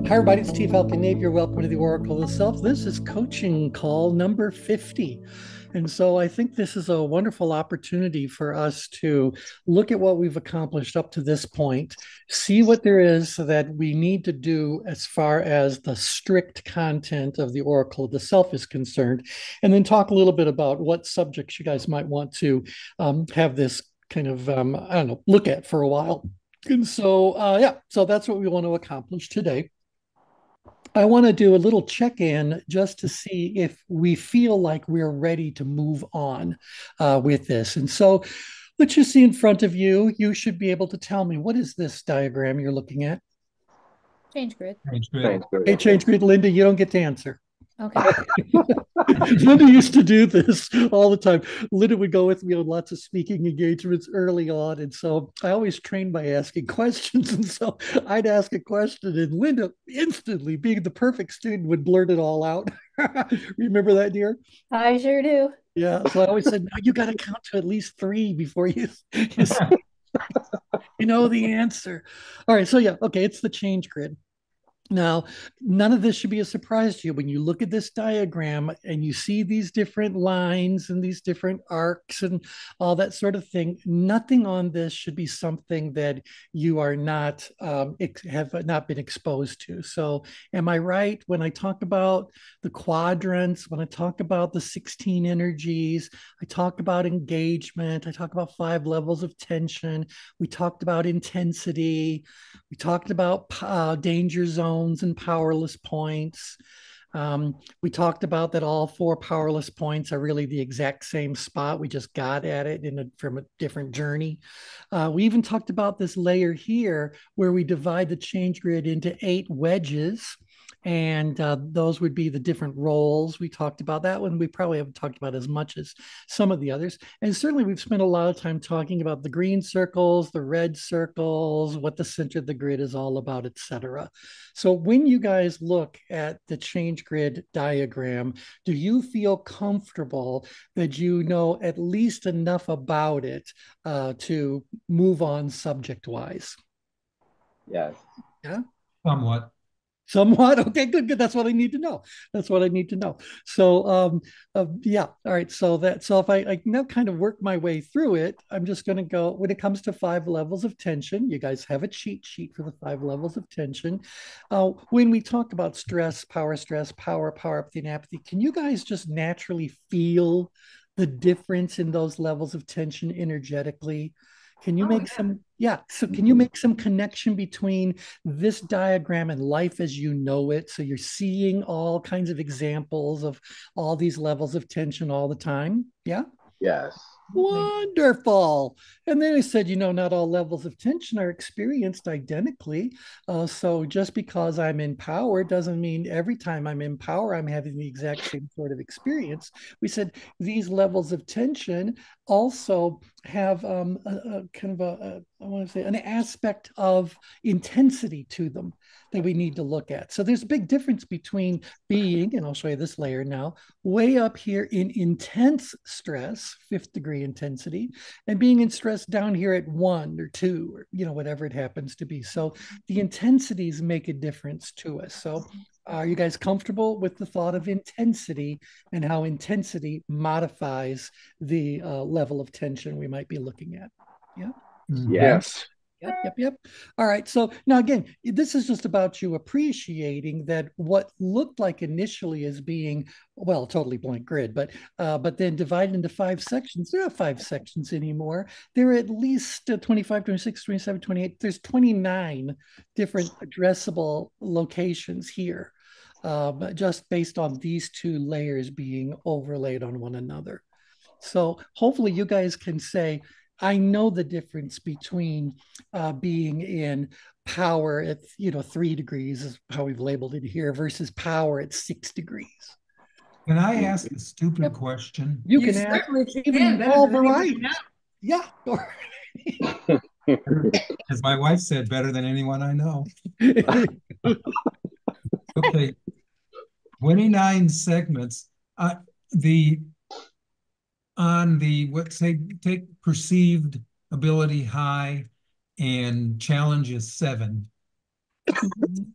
Hi, everybody. It's T Falcon Napier. Welcome to the Oracle of the Self. This is coaching call number 50. And so I think this is a wonderful opportunity for us to look at what we've accomplished up to this point, see what there is that we need to do as far as the strict content of the Oracle of the Self is concerned, and then talk a little bit about what subjects you guys might want to have this kind of, I don't know, look at for a while. And so, so that's what we want to accomplish today. I want to do a little check-in just to see if we feel like we're ready to move on with this. And so what you see in front of you, you should be able to tell me, what is this diagram you're looking at? ChangeGrid. ChangeGrid. Hey, ChangeGrid, Linda, you don't get to answer. Okay. Linda used to do this all the time. Linda would go with me on lots of speaking engagements early on. And so I always trained by asking questions. And so I'd ask a question, and Linda instantly, being the perfect student, would blurt it all out. Remember that, dear? I sure do. Yeah. So I always said, no, you got to count to at least three before you know the answer. All right. So, yeah. Okay. It's the change grid. Now, none of this should be a surprise to you. When you look at this diagram and you see these different lines and these different arcs and all that sort of thing, nothing on this should be something that you are not have not been exposed to. So, am I right when I talk about the quadrants, when I talk about the 16 energies, I talk about engagement, I talk about 5 levels of tension, we talked about intensity, we talked about danger zones and powerless points. We talked about that all 4 powerless points are really the exact same spot. We just got at it from a different journey. We even talked about this layer here where we divide the change grid into 8 wedges. And those would be the different roles. We talked about that one. We probably haven't talked about as much as some of the others. And certainly we've spent a lot of time talking about the green circles, the red circles, what the center of the grid is all about, etc. So when you guys look at the change grid diagram, do you feel comfortable that you know at least enough about it to move on subject-wise? Yes. Yeah. Somewhat. Somewhat. Okay, good, good. That's what I need to know. That's what I need to know. So, yeah. All right. So if I now kind of work my way through it, I'm just going to go when it comes to 5 levels of tension. You guys have a cheat sheet for the 5 levels of tension. When we talk about stress, power, power apathy, and apathy, can you guys just naturally feel the difference in those levels of tension energetically? Can you make some, yeah, so can you make some connection between this diagram and life as you know it? So you're seeing all kinds of examples of all these levels of tension all the time. Yeah. Yes. Wonderful. And then I said, not all levels of tension are experienced identically. So just because I'm in power doesn't mean every time I'm in power, I'm having the exact same sort of experience. We said these levels of tension also have a kind of I want to say, an aspect of intensity to them that we need to look at. So there's a big difference between being, and I'll show you this layer now, way up here in intense stress, 5th degree intensity, and being in stress down here at 1 or 2, or whatever it happens to be. So the intensities make a difference to us. So are you guys comfortable with the thought of intensity and how intensity modifies the level of tension we might be looking at? Yeah. Yes. Yep. All right. So now again, this is just about you appreciating that what looked like initially as being, well, totally blank grid, but then divided into 5 sections. There are 5 sections anymore. There are at least 25, 26, 27, 28. There's 29 different addressable locations here, just based on these 2 layers being overlaid on one another. So hopefully you guys can say, I know the difference between being in power at 3 degrees is how we've labeled it here versus power at 6 degrees. Can I ask a stupid question? You can ask even all varieties. Yeah. As my wife said, better than anyone I know. Okay, 29 segments. The on the take perceived ability high and challenge is 7.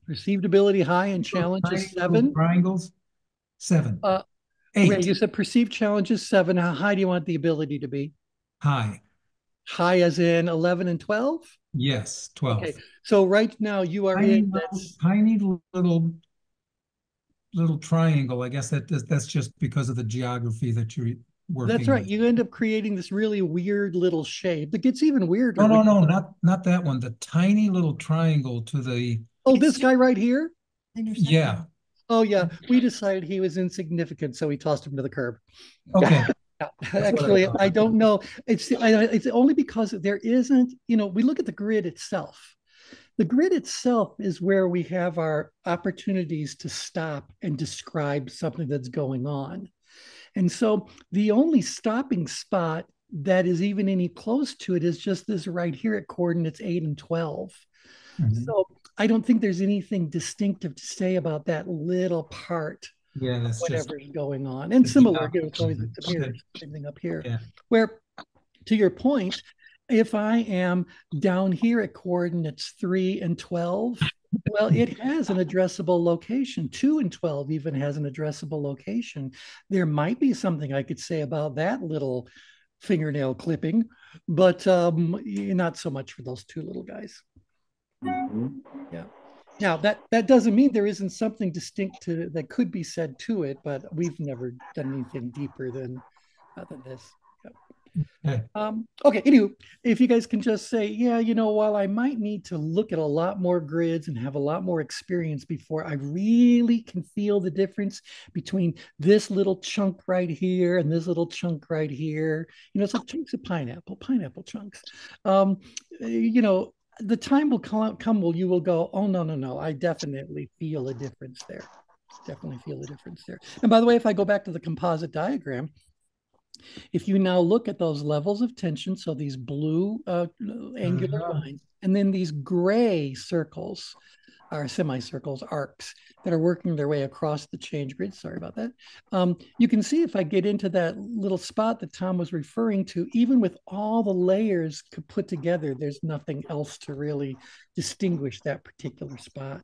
Perceived ability high and Little challenge tiny is little 7. triangles. 7. Ray, 8. you said perceived challenge is 7. How high do you want the ability to be? High. High as in 11 and 12? Yes, Okay, 12. so right now you are in Tiny little triangle. I guess that's just because of the geography that you're working that's right. with. You end up creating this really weird little shape. It gets even weirder. No, not that one. The tiny little triangle to the Oh, this guy right here? yeah. Oh, yeah. We decided he was insignificant, so we tossed him to the curb. Okay. Yeah. Actually, I don't know. It's only because there isn't, we look at the grid itself. The grid itself is where we have our opportunities to stop and describe something that's going on. And so the only stopping spot that is even any close to it is just this right here at coordinates 8 and 12. Mhm. So I don't think there's anything distinctive to say about that little part Yeah, of that's just whatever is going on. And the similar, it's always geography. the mirrors, same thing up here. Yeah. Where, to your point, if I am down here at coordinates 3 and 12, well, it has an addressable location. 2 and 12 even has an addressable location. There might be something I could say about that little fingernail clipping, but not so much for those two little guys. Yeah. Now that doesn't mean there isn't something distinct that could be said to it, but we've never done anything deeper than this. Okay. Okay, anywho, if you guys can just say, yeah, while I might need to look at a lot more grids and have a lot more experience before I really can feel the difference between this little chunk right here and this little chunk right here, it's like chunks of pineapple chunks. The time will come where you will go, oh, no, I definitely feel a difference there. Definitely feel a difference there. And by the way, if I go back to the composite diagram, if you now look at those levels of tension, so these blue angular lines, and then these gray circles are semicircles, arcs that are working their way across the change grid. Sorry about that. You can see if I get into that little spot that Tom was referring to, even with all the layers put together, there's nothing else to really distinguish that particular spot.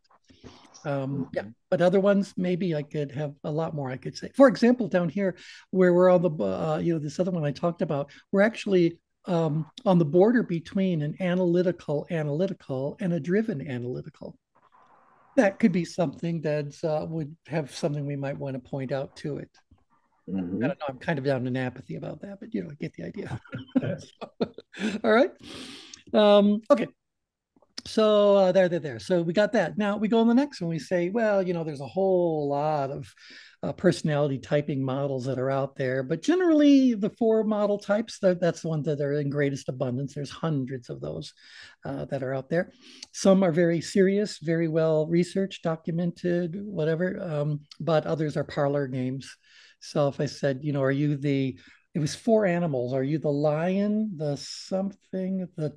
Yeah, but other ones, maybe I could have a lot more I could say. For example, down here where we're on the, this other one I talked about, we're actually on the border between an analytical and a driven analytical. That could be something that would have something we might want to point out to it. I don't know, I'm kind of down in apathy about that, but I get the idea. All right. Okay. So there. So we got that. Now we go on the next one. We say, well, there's a whole lot of personality typing models that are out there, but generally the 4 model types, that's the ones that are in greatest abundance. There's hundreds of those that are out there. Some are very serious, very well researched, documented, whatever, but others are parlor games. So if I said, are you it was 4 animals. Are you the lion, the something, the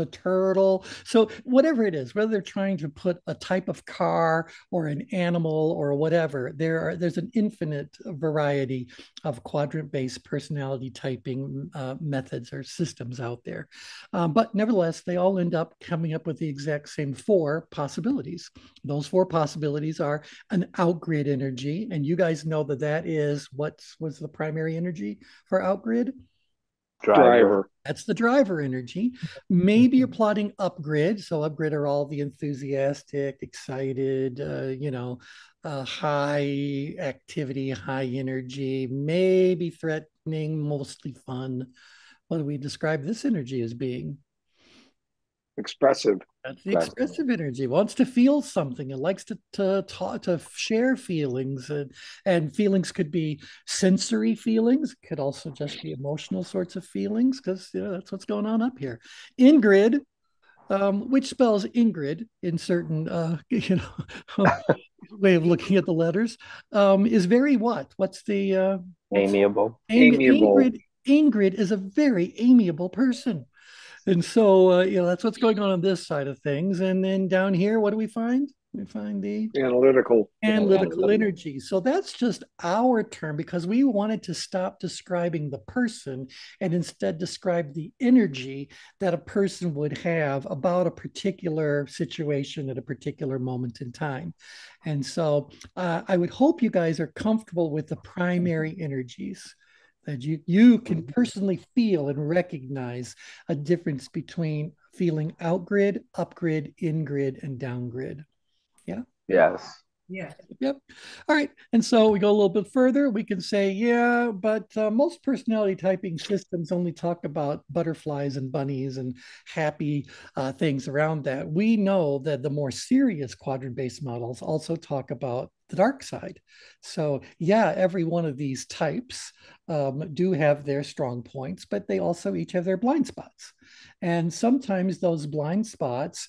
turtle? So whatever it is, whether they're trying to put a type of car or an animal or whatever, there's an infinite variety of quadrant-based personality typing methods or systems out there. But nevertheless, they all end up coming up with the exact same 4 possibilities. Those 4 possibilities are an outgrid energy, and you guys know that is what's the primary energy for outgrid? Driver. That's the driver energy. Maybe you're plotting upgrid. So upgrid are all the enthusiastic, excited, high activity, high energy, maybe threatening, mostly fun. What do we describe this energy as being? Expressive. That's the expressive energy. Wants to feel something. It likes to talk, to share feelings, and feelings could be sensory feelings. Could also just be emotional sorts of feelings, because that's what's going on up here. Ingrid, which spells Ingrid in certain way of looking at the letters, is very what? What's the Amiable. Ingrid is a very amiable person. And so, that's what's going on this side of things. And then down here, what do we find? me find the Analytical. analytical energy. So that's just our term because we wanted to stop describing the person and instead describe the energy that a person would have about a particular situation at a particular moment in time. And so I would hope you guys are comfortable with the primary energies that you can personally feel and recognize a difference between feeling out grid, up grid, in grid, and down grid. Yeah. Yes. Yeah. Yep. All right. And so we go a little bit further. We can say, yeah, but most personality typing systems only talk about butterflies and bunnies and happy things around that. We know that the more serious quadrant-based models also talk about the dark side. So yeah, every one of these types do have their strong points, but they also each have their blind spots. And sometimes those blind spots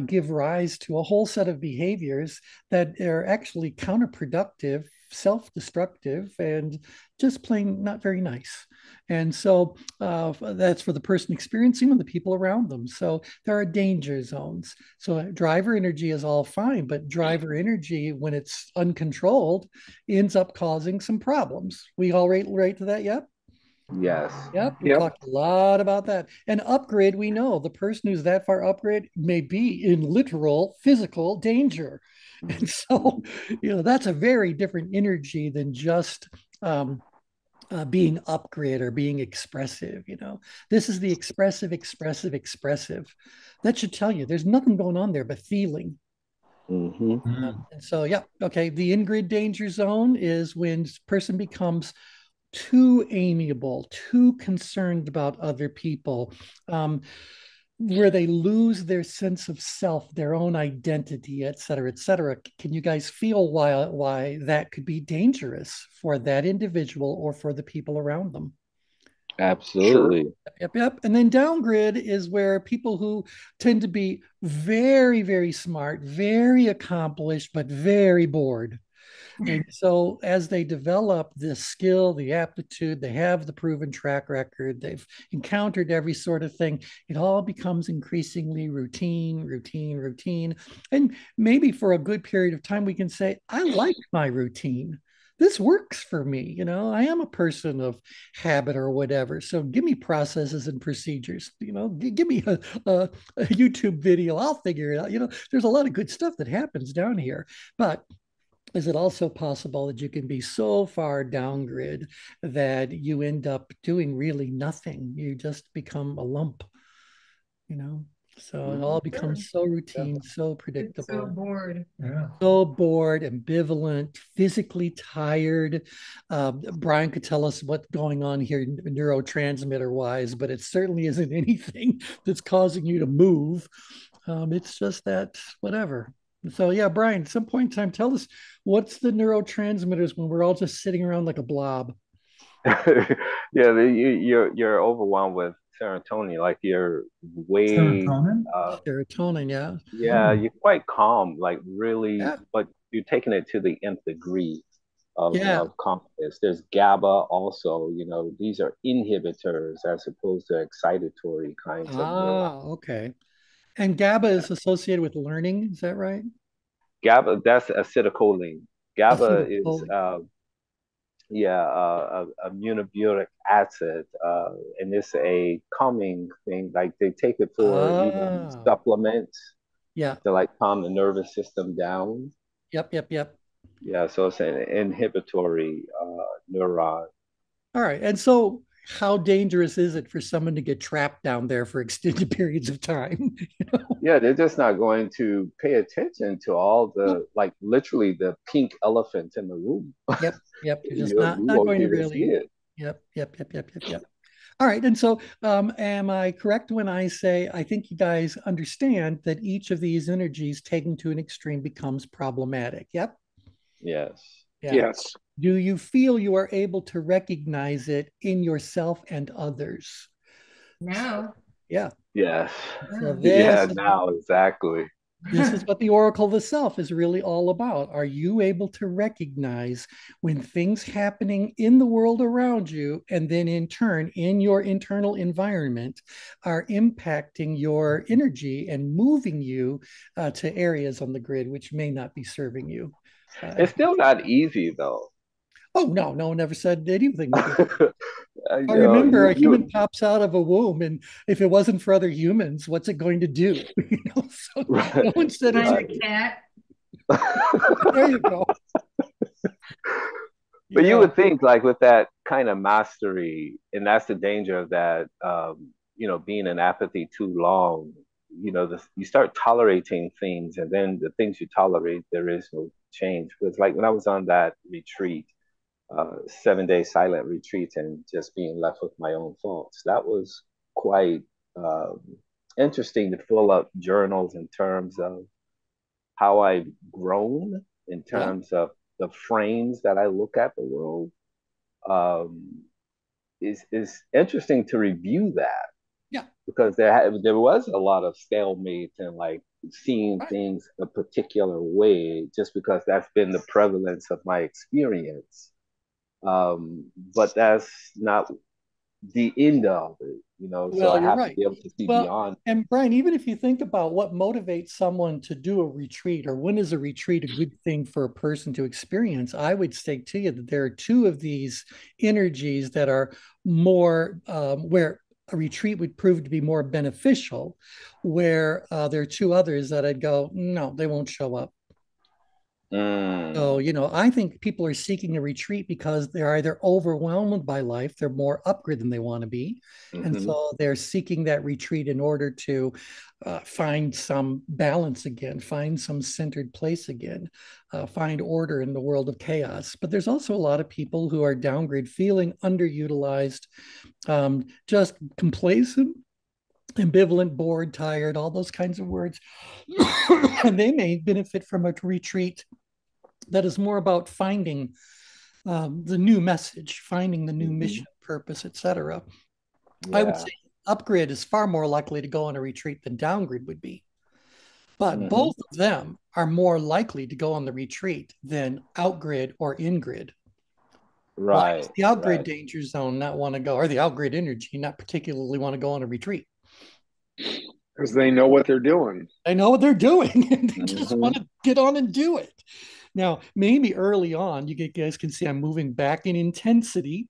give rise to a whole set of behaviors that are actually counterproductive, self-destructive, and just plain not very nice. And so that's for the person experiencing them and the people around them. So there are danger zones. So driver energy is all fine, but driver energy, when it's uncontrolled, ends up causing some problems. We all relate to that yet? Yes. Yep, we Yep. talked a lot about that. And upgrade, we know the person who's that far upgrade may be in literal physical danger. And so, that's a very different energy than just being upgrade or being expressive. This is the expressive, expressive, expressive. That should tell you there's nothing going on there but feeling. And so, yeah, okay. The in-grid danger zone is when person becomes too amiable, too concerned about other people, where they lose their sense of self, their own identity, et cetera, et cetera. Can you guys feel why that could be dangerous for that individual or for the people around them? Absolutely. Yep. And then downgrid is where people who tend to be very, very smart, very accomplished, but very bored. And so as they develop this skill, the aptitude, they have the proven track record, they've encountered every sort of thing, it all becomes increasingly routine. And maybe for a good period of time, we can say, I like my routine. This works for me. I am a person of habit or whatever. So give me processes and procedures. Give me a YouTube video. I'll figure it out. There's a lot of good stuff that happens down here. But is it also possible that you can be so far down grid that you end up doing really nothing? You just become a lump, So it all becomes so routine, so predictable. So bored. Yeah. So bored, ambivalent, physically tired. Brian could tell us what's going on here neurotransmitter wise, but it certainly isn't anything that's causing you to move. It's just that whatever. So yeah, Brian, at some point in time, tell us what's the neurotransmitters when we're all just sitting around like a blob. Yeah, you're overwhelmed with serotonin, like you're way Serotonin? Serotonin, yeah. yeah, you're quite calm, like really, Yeah. but you're taking it to the nth degree Yeah. of calmness. There's GABA also, these are inhibitors as opposed to excitatory kinds of neurons. Okay. And GABA is associated with learning, is that right? GABA, that's acetylcholine. GABA is Acetylcholine. a muniburic acid, and it's a calming thing. Like they take it for even supplements Yeah. to like calm the nervous system down. Yep. Yeah, so it's an inhibitory neuron. All right. And so how dangerous is it for someone to get trapped down there for extended periods of time? Yeah, they're just not going to pay attention to all the, like literally the pink elephant in the room. Yep. You're just You not won't going to even see really. it. Yep. All right. And so am I correct when I say I think you guys understand that each of these energies taken to an extreme becomes problematic? Yep. Yes. Yeah. Yes. Do you feel you are able to recognize it in yourself and others? No. Yeah. Yes. So Yeah, this now exactly. This is what the oracle of the self is really all about. Are you able to recognize when things happening in the world around you, and then in turn in your internal environment, are impacting your energy and moving you to areas on the grid which may not be serving you? It's still not easy though. Oh, no, no one ever said anything. I You know, remember a human pops out of a womb, and if it wasn't for other humans, what's it going to do? So right, no one said it's right. a cat. there you go. But you Yeah, would think, like, with that kind of mastery, and that's the danger of that, being in apathy too long, you start tolerating things, and then the things you tolerate, there is no change. Because, like, when I was on that retreat, 7 day silent retreat, and just being left with my own thoughts, that was quite um, interesting to fill up journals in terms of how I've grown, in yeah, terms of the frames that I look at the world. Um, is interesting to review that, yeah. because there was a lot of stalemate, and like seeing Right. things a particular way just because that's been the prevalence of my experience. But that's not the end of it. So Well, I you're have to right. be able to see Well, beyond. and Brian, even if you think about what motivates someone to do a retreat, or when is a retreat a good thing for a person to experience, I would say to you that there are two of these energies that are more where a retreat would prove to be more beneficial, where there are two others that I'd go, no, they won't show up. So, Mm, I think people are seeking a retreat because they're either overwhelmed by life, they're more upgrid than they want to be. And hmm. so they're seeking that retreat in order to find some balance again, find some centered place again, find order in the world of chaos. But there's also a lot of people who are downgrade, feeling underutilized, just complacent, ambivalent, bored, tired, all those kinds of words. And they may benefit from a retreat that is more about finding the new message, finding the new mission, purpose, etc. I would Yeah. say upgrade is far more likely to go on a retreat than downgrade would be. But Hmm. both of them are more likely to go on the retreat than outgrid or ingrid. Why does Right, the outgrid right. danger zone not want to go, or the outgrid energy not particularly want to go on a retreat? Because they know what they're doing. They know what they're doing and they just Hmm. want to get on and do it. Now, maybe early on, you guys can see I'm moving back in intensity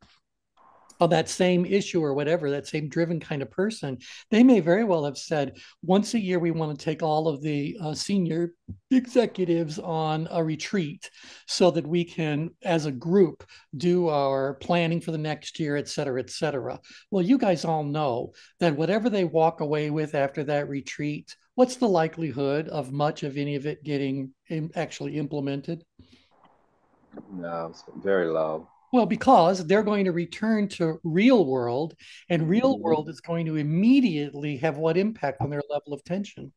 on that same issue or whatever, that same driven kind of person. They may very well have said, once a year, we want to take all of the senior executives on a retreat so that we can, as a group, do our planning for the next year, et cetera, et cetera. Well, you guys all know that whatever they walk away with after that retreat, what's the likelihood of much of any of it getting actually implemented? No, it's very low. Well, because they're going to return to real world, and real Hmm. world is going to immediately have what impact on their level of tension?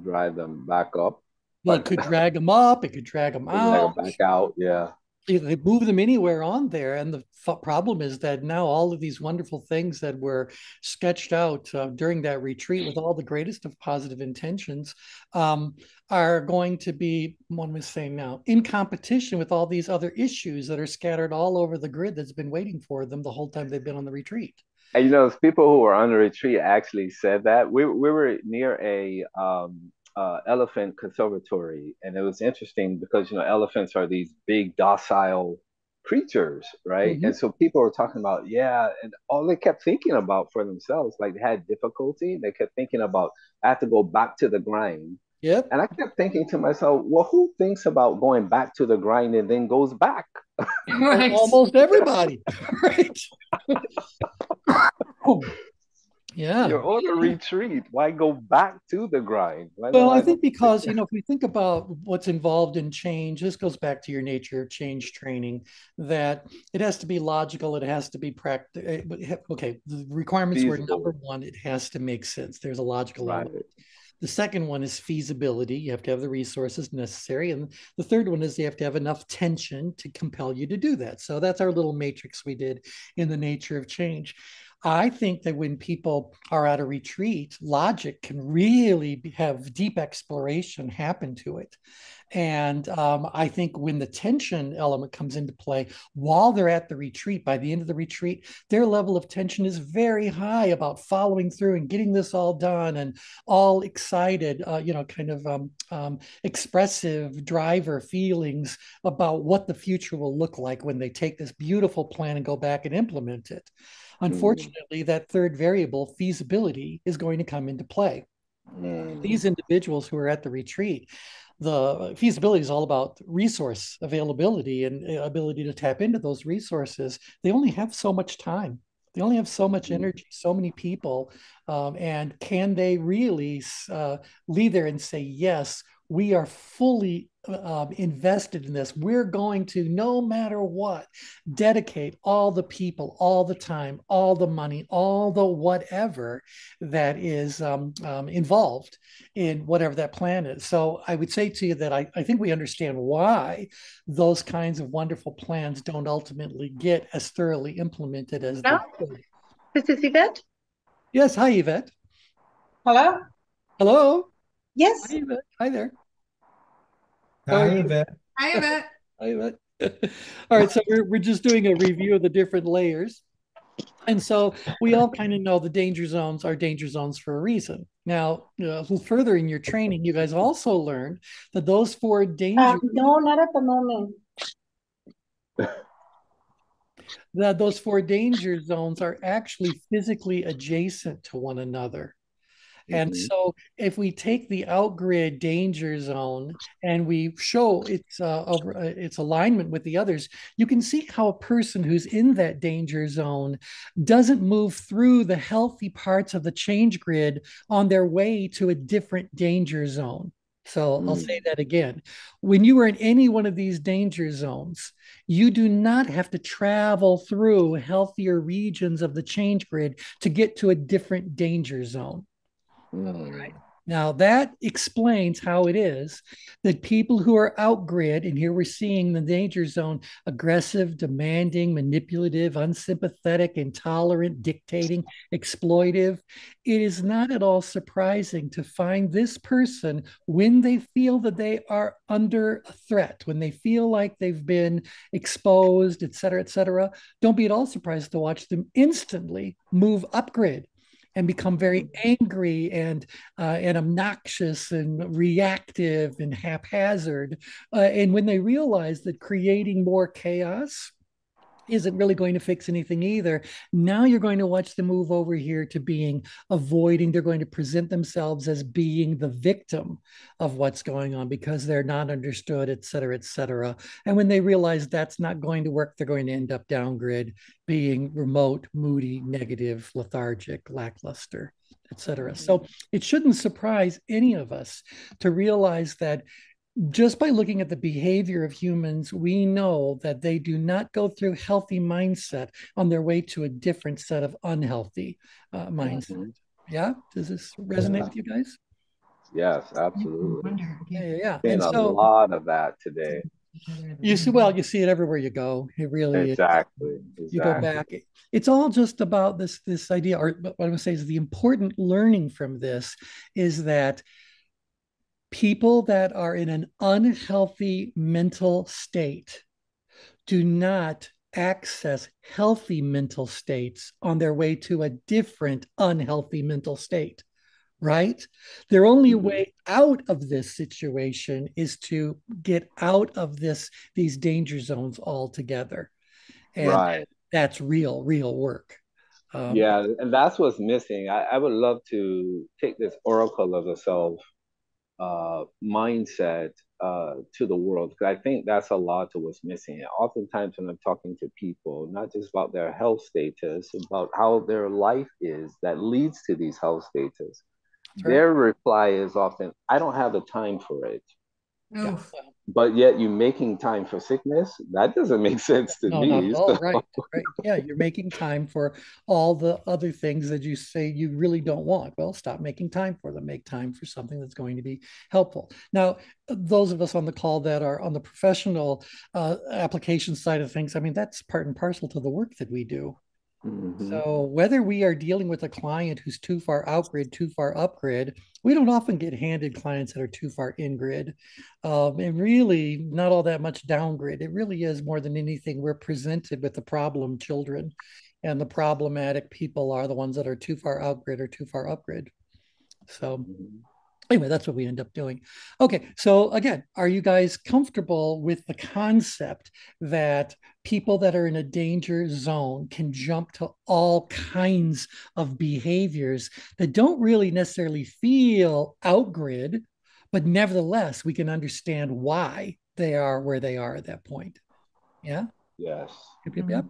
Drive them back up, Well, it but could drag them up, it could drag them drag out. them back out. Yeah. They move them anywhere on there. And the problem is that now all of these wonderful things that were sketched out during that retreat with all the greatest of positive intentions um, are going to be, what am I saying now, in competition with all these other issues that are scattered all over the grid that's been waiting for them the whole time they've been on the retreat. And people who were on the retreat actually said that we were near a elephant conservatory, and it was interesting because elephants are these big docile creatures, right? Mm-hmm. And so people were talking about, yeah, and all they kept thinking about for themselves, like they had difficulty. They kept thinking about, I have to go back to the grind. Yep. And I kept thinking to myself, well, who thinks about going back to the grind and then goes back? Right. Almost everybody, right? Yeah. You're on a retreat. Why go back to the grind? Why Well, not? I think because, if we think about what's involved in change, this goes back to your nature of change training, that it has to be logical, it has to be practical. Okay, the requirements were number Feasible. one, it has to make sense. There's a logical Right. element. The second one is feasibility. You have to have the resources necessary. And the third one is you have to have enough tension to compel you to do that. So that's our little matrix we did in the nature of change. I think that when people are at a retreat, logic can really have deep exploration happen to it. And I think when the tension element comes into play while they're at the retreat, by the end of the retreat, their level of tension is very high about following through and getting this all done and all excited, kind of expressive driver feelings about what the future will look like when they take this beautiful plan and go back and implement it. Unfortunately, that third variable, feasibility, is going to come into play. These individuals who are at the retreat, the feasibility is all about resource availability and ability to tap into those resources. They only have so much time. They only have so much energy, so many people. And can they really lead there and say, yes, we are fully invested in this. We're going to, no matter what, dedicate all the people, all the time, all the money, all the whatever that is involved in whatever that plan is. So I would say to you that I think we understand why those kinds of wonderful plans don't ultimately get as thoroughly implemented as they could. This is Yvette. Yes. Hi, Yvette. Hello. Hello. Yes. Hi, Yvette. Hi there. Hi, Yvette. Hi, Yvette. Hi, Yvette. All right. So we're just doing a review of the different layers. And so we all kind of know the danger zones are danger zones for a reason. Now, a little further in your training, you guys also learned that those four danger No, not at the moment. that those four danger zones are actually physically adjacent to one another. And so if we take the outgrid danger zone and we show its alignment with the others, you can see how a person who's in that danger zone doesn't move through the healthy parts of the change grid on their way to a different danger zone. So I'll say that again. When you are in any one of these danger zones, you do not have to travel through healthier regions of the change grid to get to a different danger zone. Right. Now that explains how it is that people who are outgrid, and here we're seeing the danger zone, aggressive, demanding, manipulative, unsympathetic, intolerant, dictating, exploitive. It is not at all surprising to find this person when they feel that they are under a threat, when they feel like they've been exposed, et cetera, don't be at all surprised to watch them instantly move upgrid and become very angry and obnoxious and reactive and haphazard. And when they realize that creating more chaos isn't really going to fix anything either, now you're going to watch them move over here to being avoiding. They're going to present themselves as being the victim of what's going on because they're not understood, et cetera, et cetera. And when they realize that's not going to work, they're going to end up downgrid, being remote, moody, negative, lethargic, lackluster, et cetera. So it shouldn't surprise any of us to realize that just by looking at the behavior of humans, we know that they do not go through healthy mindset on their way to a different set of unhealthy mindset. Yeah, does this resonate with you guys? Yes, absolutely. Yeah. Been And a so lot of that today. you see it everywhere you go. It really Exactly. you go back. It's all just about this idea, or what I would say is the important learning from this is that people that are in an unhealthy mental state do not access healthy mental states on their way to a different unhealthy mental state, right? Their only way out of this situation is to get out of these danger zones altogether. And that's real work. Yeah, and that's what's missing. I would love to take this oracle of the self mindset to the world, because I think that's a lot of what's missing. Oftentimes when I'm talking to people, not just about their health status, about how their life is that leads to these health status, their reply is often, I don't have the time for it. Yeah. But yet you're making time for sickness? That doesn't make sense to me. Not at all. Right. Yeah, you're making time for all the other things that you say you really don't want. Well, stop making time for them. Make time for something that's going to be helpful. Now, those of us on the call that are on the professional application side of things, I mean, that's part and parcel to the work that we do. Mhm. So whether we are dealing with a client who's too far out grid, too far up grid, we don't often get handed clients that are too far in grid. And really not all that much down grid. It really is more than anything, we're presented with the problem children, and the problematic people are the ones that are too far out grid or too far up grid. So Mhm. anyway, that's what we end up doing. Okay, so again, are you guys comfortable with the concept that people that are in a danger zone can jump to all kinds of behaviors that don't really necessarily feel out grid, but nevertheless, we can understand why they are where they are at that point? Yeah. Yes. Yep, yep, yep.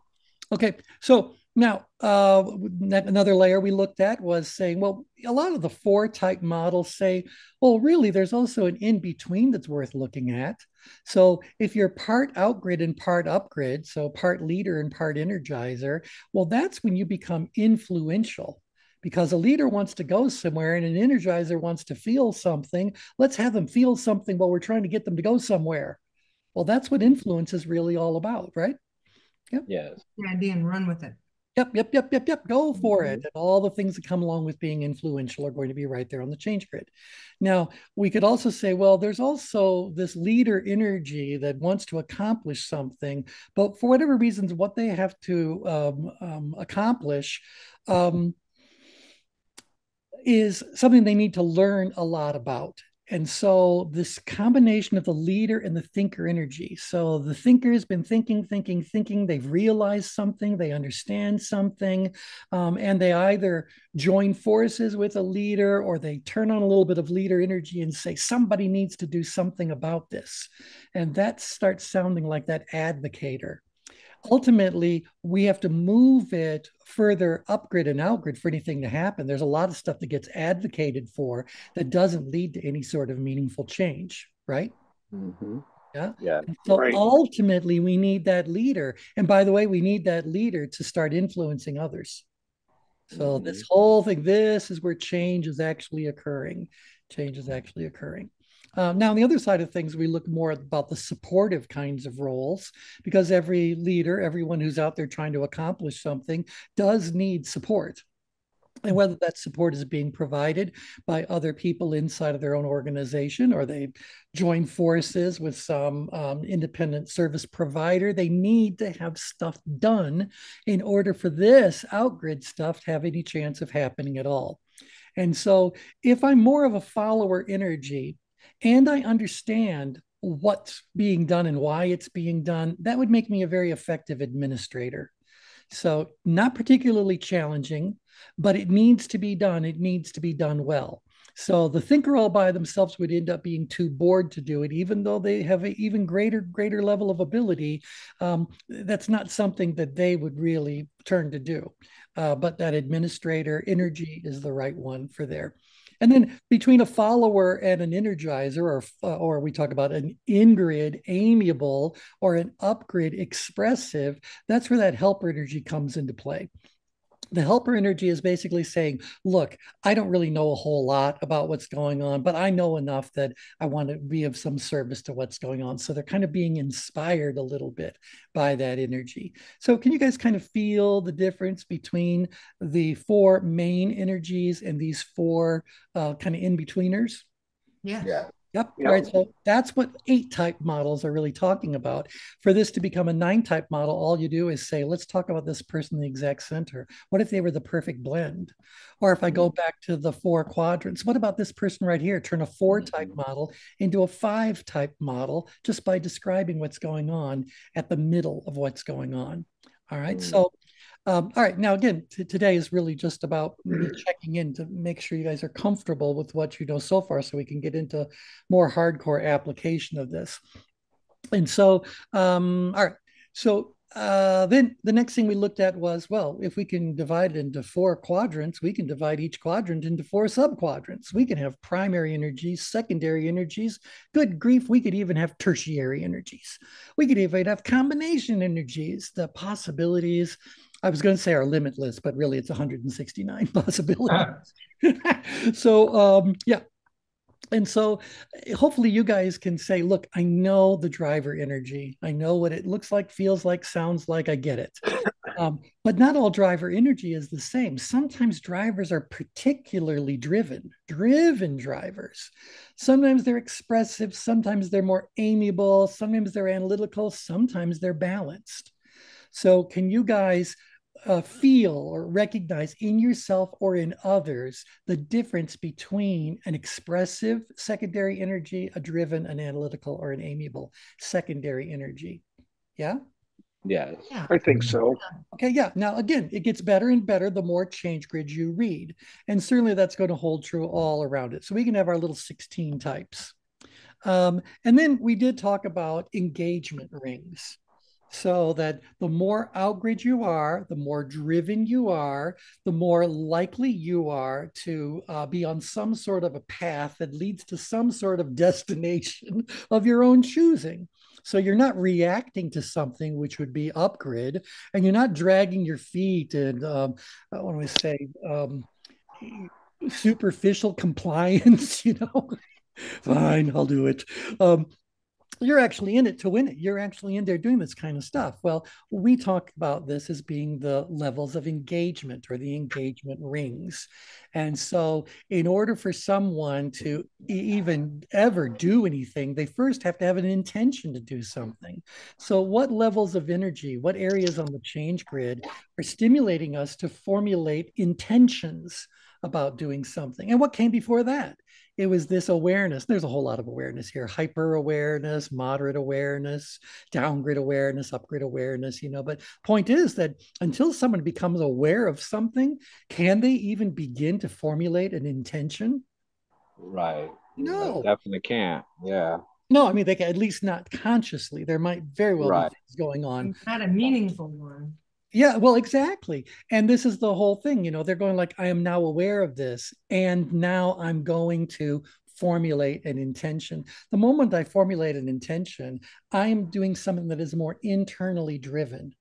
Okay, so now another layer we looked at was saying, well, a lot of the four type models say, well, really, there's also an in between that's worth looking at. So if you're part outgrid and part upgrid, so part leader and part energizer, well, that's when you become influential. Because a leader wants to go somewhere and an energizer wants to feel something. Let's have them feel something while we're trying to get them to go somewhere. Well, that's what influence is really all about, right? Yep. Yes. The idea and run with it. Yep. Go for it. Mhm. And all the things that come along with being influential are going to be right there on the change grid. Now, we could also say, well, there's also this leader energy that wants to accomplish something, but for whatever reasons, what they have to accomplish is something they need to learn a lot about. And so this combination of the leader and the thinker energy. So the thinker has been thinking. They've realized something, they understand something, and they either join forces with a leader or they turn on a little bit of leader energy and say, somebody needs to do something about this. And that starts sounding like that advocator. Ultimately, we have to move it further upgrid and outgrid for anything to happen. There's a lot of stuff that gets advocated for that doesn't lead to any sort of meaningful change, right? Mm-hmm. Yeah. Yeah. And so Right. ultimately, we need that leader. And by the way, we need that leader to start influencing others. So this whole thing, this is where change is actually occurring. Change is actually occurring. Now, on the other side of things, we look more about the supportive kinds of roles because every leader, everyone who's out there trying to accomplish something does need support. And whether that support is being provided by other people inside of their own organization or they join forces with some independent service provider, they need to have stuff done in order for this outgrid stuff to have any chance of happening at all. And so if I'm more of a follower energy and I understand what's being done and why it's being done, that would make me a very effective administrator. So, not particularly challenging, but it needs to be done. It needs to be done well. So, the thinker all by themselves would end up being too bored to do it, even though they have an even greater level of ability. That's not something that they would really turn to do. But that administrator energy is the right one for there. And then between a follower and an energizer, or we talk about an in-grid amiable or an up-grid expressive, that's where that helper energy comes into play. The helper energy is basically saying, look, I don't really know a whole lot about what's going on, but I know enough that I want to be of some service to what's going on. So they're kind of being inspired a little bit by that energy. So can you guys kind of feel the difference between the four main energies and these four kind of in-betweeners? Yes. Yeah. Yep. Yeah. All right. So that's what 8-type models are really talking about. For this to become a 9-type model, all you do is say, let's talk about this person in the exact center. What if they were the perfect blend? Or if I go back to the 4 quadrants, what about this person right here? Turn a 4-type model into a 5-type model just by describing what's going on at the middle of what's going on. All right. So all right. Now, again, today is really just about me checking in to make sure you guys are comfortable with what you know so far so we can get into more hardcore application of this. And so, all right. So then the next thing we looked at was, well, if we can divide it into 4 quadrants, we can divide each quadrant into 4 subquadrants. We can have primary energies, secondary energies. Good grief, we could even have tertiary energies. We could even have combination energies. The possibilities, I was going to say are limitless, but really it's 169 possibilities. So, yeah. And so hopefully you guys can say, look, I know the driver energy. I know what it looks like, feels like, sounds like. I get it. But not all driver energy is the same. Sometimes drivers are particularly driven drivers. Sometimes they're expressive, sometimes they're more amiable, sometimes they're analytical, sometimes they're balanced. So, can you guys feel or recognize in yourself or in others the difference between an expressive secondary energy, a driven, an analytical, or an amiable secondary energy? Yeah? Yes. Yeah. I think so. Okay, yeah. Now, again, it gets better and better the more ChangeGrid you read. And certainly that's going to hold true all around it. So we can have our little 16 types. And then we did talk about engagement rings. So that the more outgrid you are, the more driven you are, the more likely you are to be on some sort of a path that leads to some sort of destination of your own choosing. So you're not reacting to something which would be upgrid, and you're not dragging your feet and what do I say, superficial compliance. Fine, I'll do it. You're actually in it to win it. You're actually in there doing this kind of stuff. Well, we talk about this as being the levels of engagement or the engagement rings. And so, in order for someone to even ever do anything, they first have to have an intention to do something. So, what levels of energy, what areas on the ChangeGrid are stimulating us to formulate intentions about doing something? And what came before that? It was this awareness. There's a whole lot of awareness here: hyper awareness, moderate awareness, downgrid awareness, upgrid awareness. But point is that until someone becomes aware of something, can they even begin to formulate an intention? Right. No. Definitely can't. Yeah. No, I mean, they can, at least not consciously. There might very well be Right. things going on. Not a meaningful one. Yeah, well, exactly. And this is the whole thing. They're going like, I am now aware of this, and now I'm going to formulate an intention. The moment I formulate an intention, I'm doing something that is more internally driven.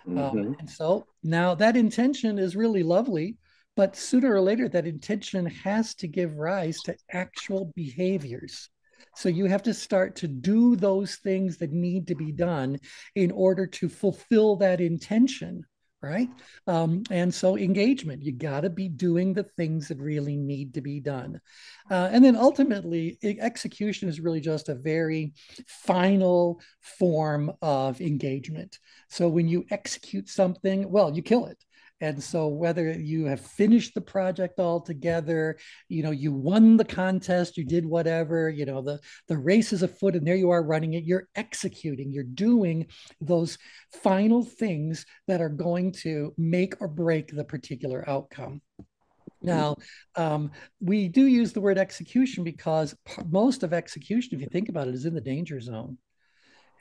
And so now that intention is really lovely, but sooner or later, that intention has to give rise to actual behaviors. So you have to start to do those things that need to be done in order to fulfill that intention, right? And so engagement, you got to be doing the things that really need to be done. And then ultimately, execution is really just a very final form of engagement. So when you execute something, well, you kill it. And so whether you have finished the project altogether, you won the contest, you did whatever, the race is afoot and there you are running it, you're executing, you're doing those final things that are going to make or break the particular outcome. Now, we do use the word execution because most of execution, if you think about it, is in the danger zone.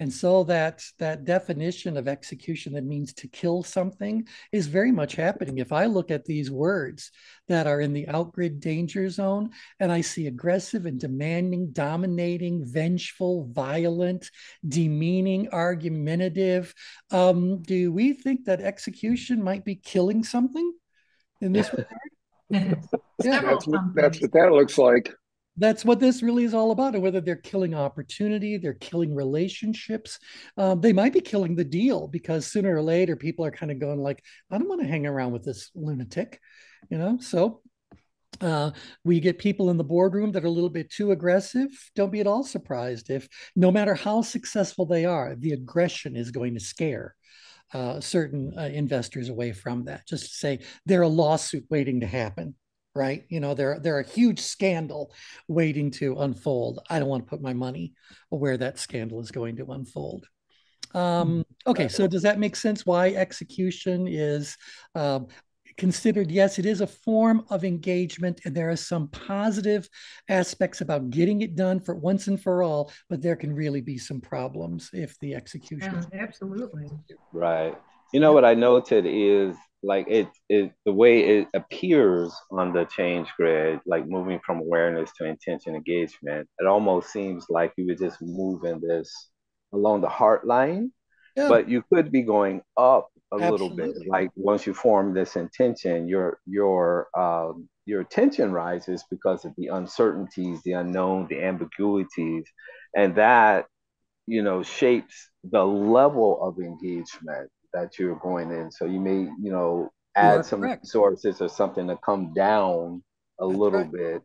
And so that definition of execution that means to kill something is very much happening. If I look at these words that are in the outgrid danger zone and I see aggressive and demanding, dominating, vengeful, violent, demeaning, argumentative, do we think that execution might be killing something in this regard? Yeah. That's what that looks like. That's what this really is all about, and whether they're killing opportunity, they're killing relationships. They might be killing the deal because sooner or later people are kind of going like, I don't want to hang around with this lunatic, So we get people in the boardroom that are a little bit too aggressive. Don't be at all surprised if no matter how successful they are, the aggression is going to scare certain investors away from that. Just to say they're a lawsuit waiting to happen. Right? They're a huge scandal waiting to unfold. I don't want to put my money where that scandal is going to unfold. Okay, so does that make sense why execution is considered? Yes, it is a form of engagement, and there are some positive aspects about getting it done for once and for all, but there can really be some problems if the execution. Yeah, absolutely. Right. What I noted is like the way it appears on the ChangeGrid, like moving from awareness to intention engagement, it almost seems like you would just move in this along the heart line, but you could be going up a little bit. Like once you form this intention, your attention rises because of the uncertainties, the unknown, the ambiguities, and that shapes the level of engagement that you're going in. So you may, You add are some correct. resources or something to come down a That's little right. bit.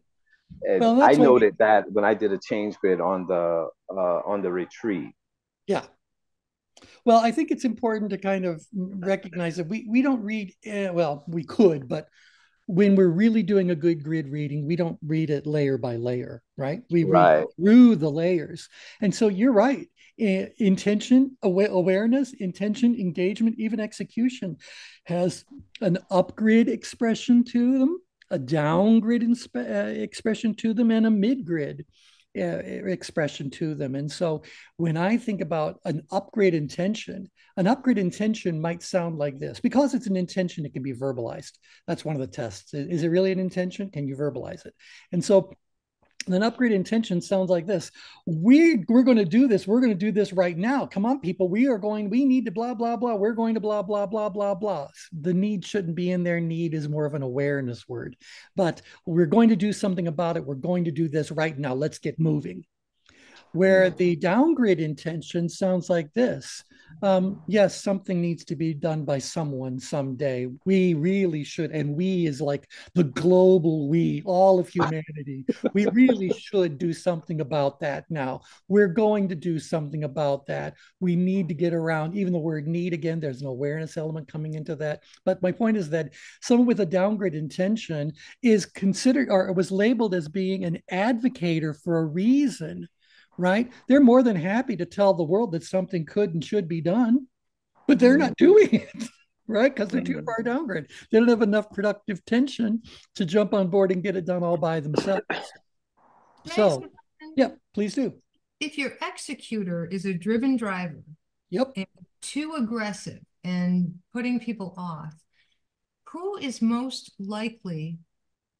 And Well, I that's why noted that when I did a change grid on the retreat. yeah. Well, I think it's important to kind of recognize that we don't read, well, we could, but when we're really doing a good grid reading, we don't read it layer by layer, right? We read Right. through the layers. And so you're right. Intention, awareness, intention, engagement, even execution has an upgrid expression to them, a downgrid expression to them, and a midgrid expression to them. And so when I think about an upgrade intention might sound like this. Because it's an intention, it can be verbalized. That's one of the tests. Is it really an intention? Can you verbalize it? And so an upgrade intention sounds like this. We're going to do this. We're going to do this right now. Come on, people. We need to blah, blah, blah. We're going to blah, blah, blah, blah, blah. The need shouldn't be in there. Need is more of an awareness word. But we're going to do something about it. We're going to do this right now. Let's get moving. Where the downgrade intention sounds like this. Yes, something needs to be done by someone someday. We really should, and we is like the global we, all of humanity. We really should do something about that now. We're going to do something about that. We need to get around, even the word need again, there's an awareness element coming into that. But my point is that someone with a downgrade intention is considered or was labeled as being an advocator for a reason, right? They're more than happy to tell the world that something could and should be done, but they're not doing it, right? Because they're too far downgrade. They don't have enough productive tension to jump on board and get it done all by themselves. So, yeah, please do. If your executor is a driven driver, Yep. and too aggressive and putting people off, who is most likely,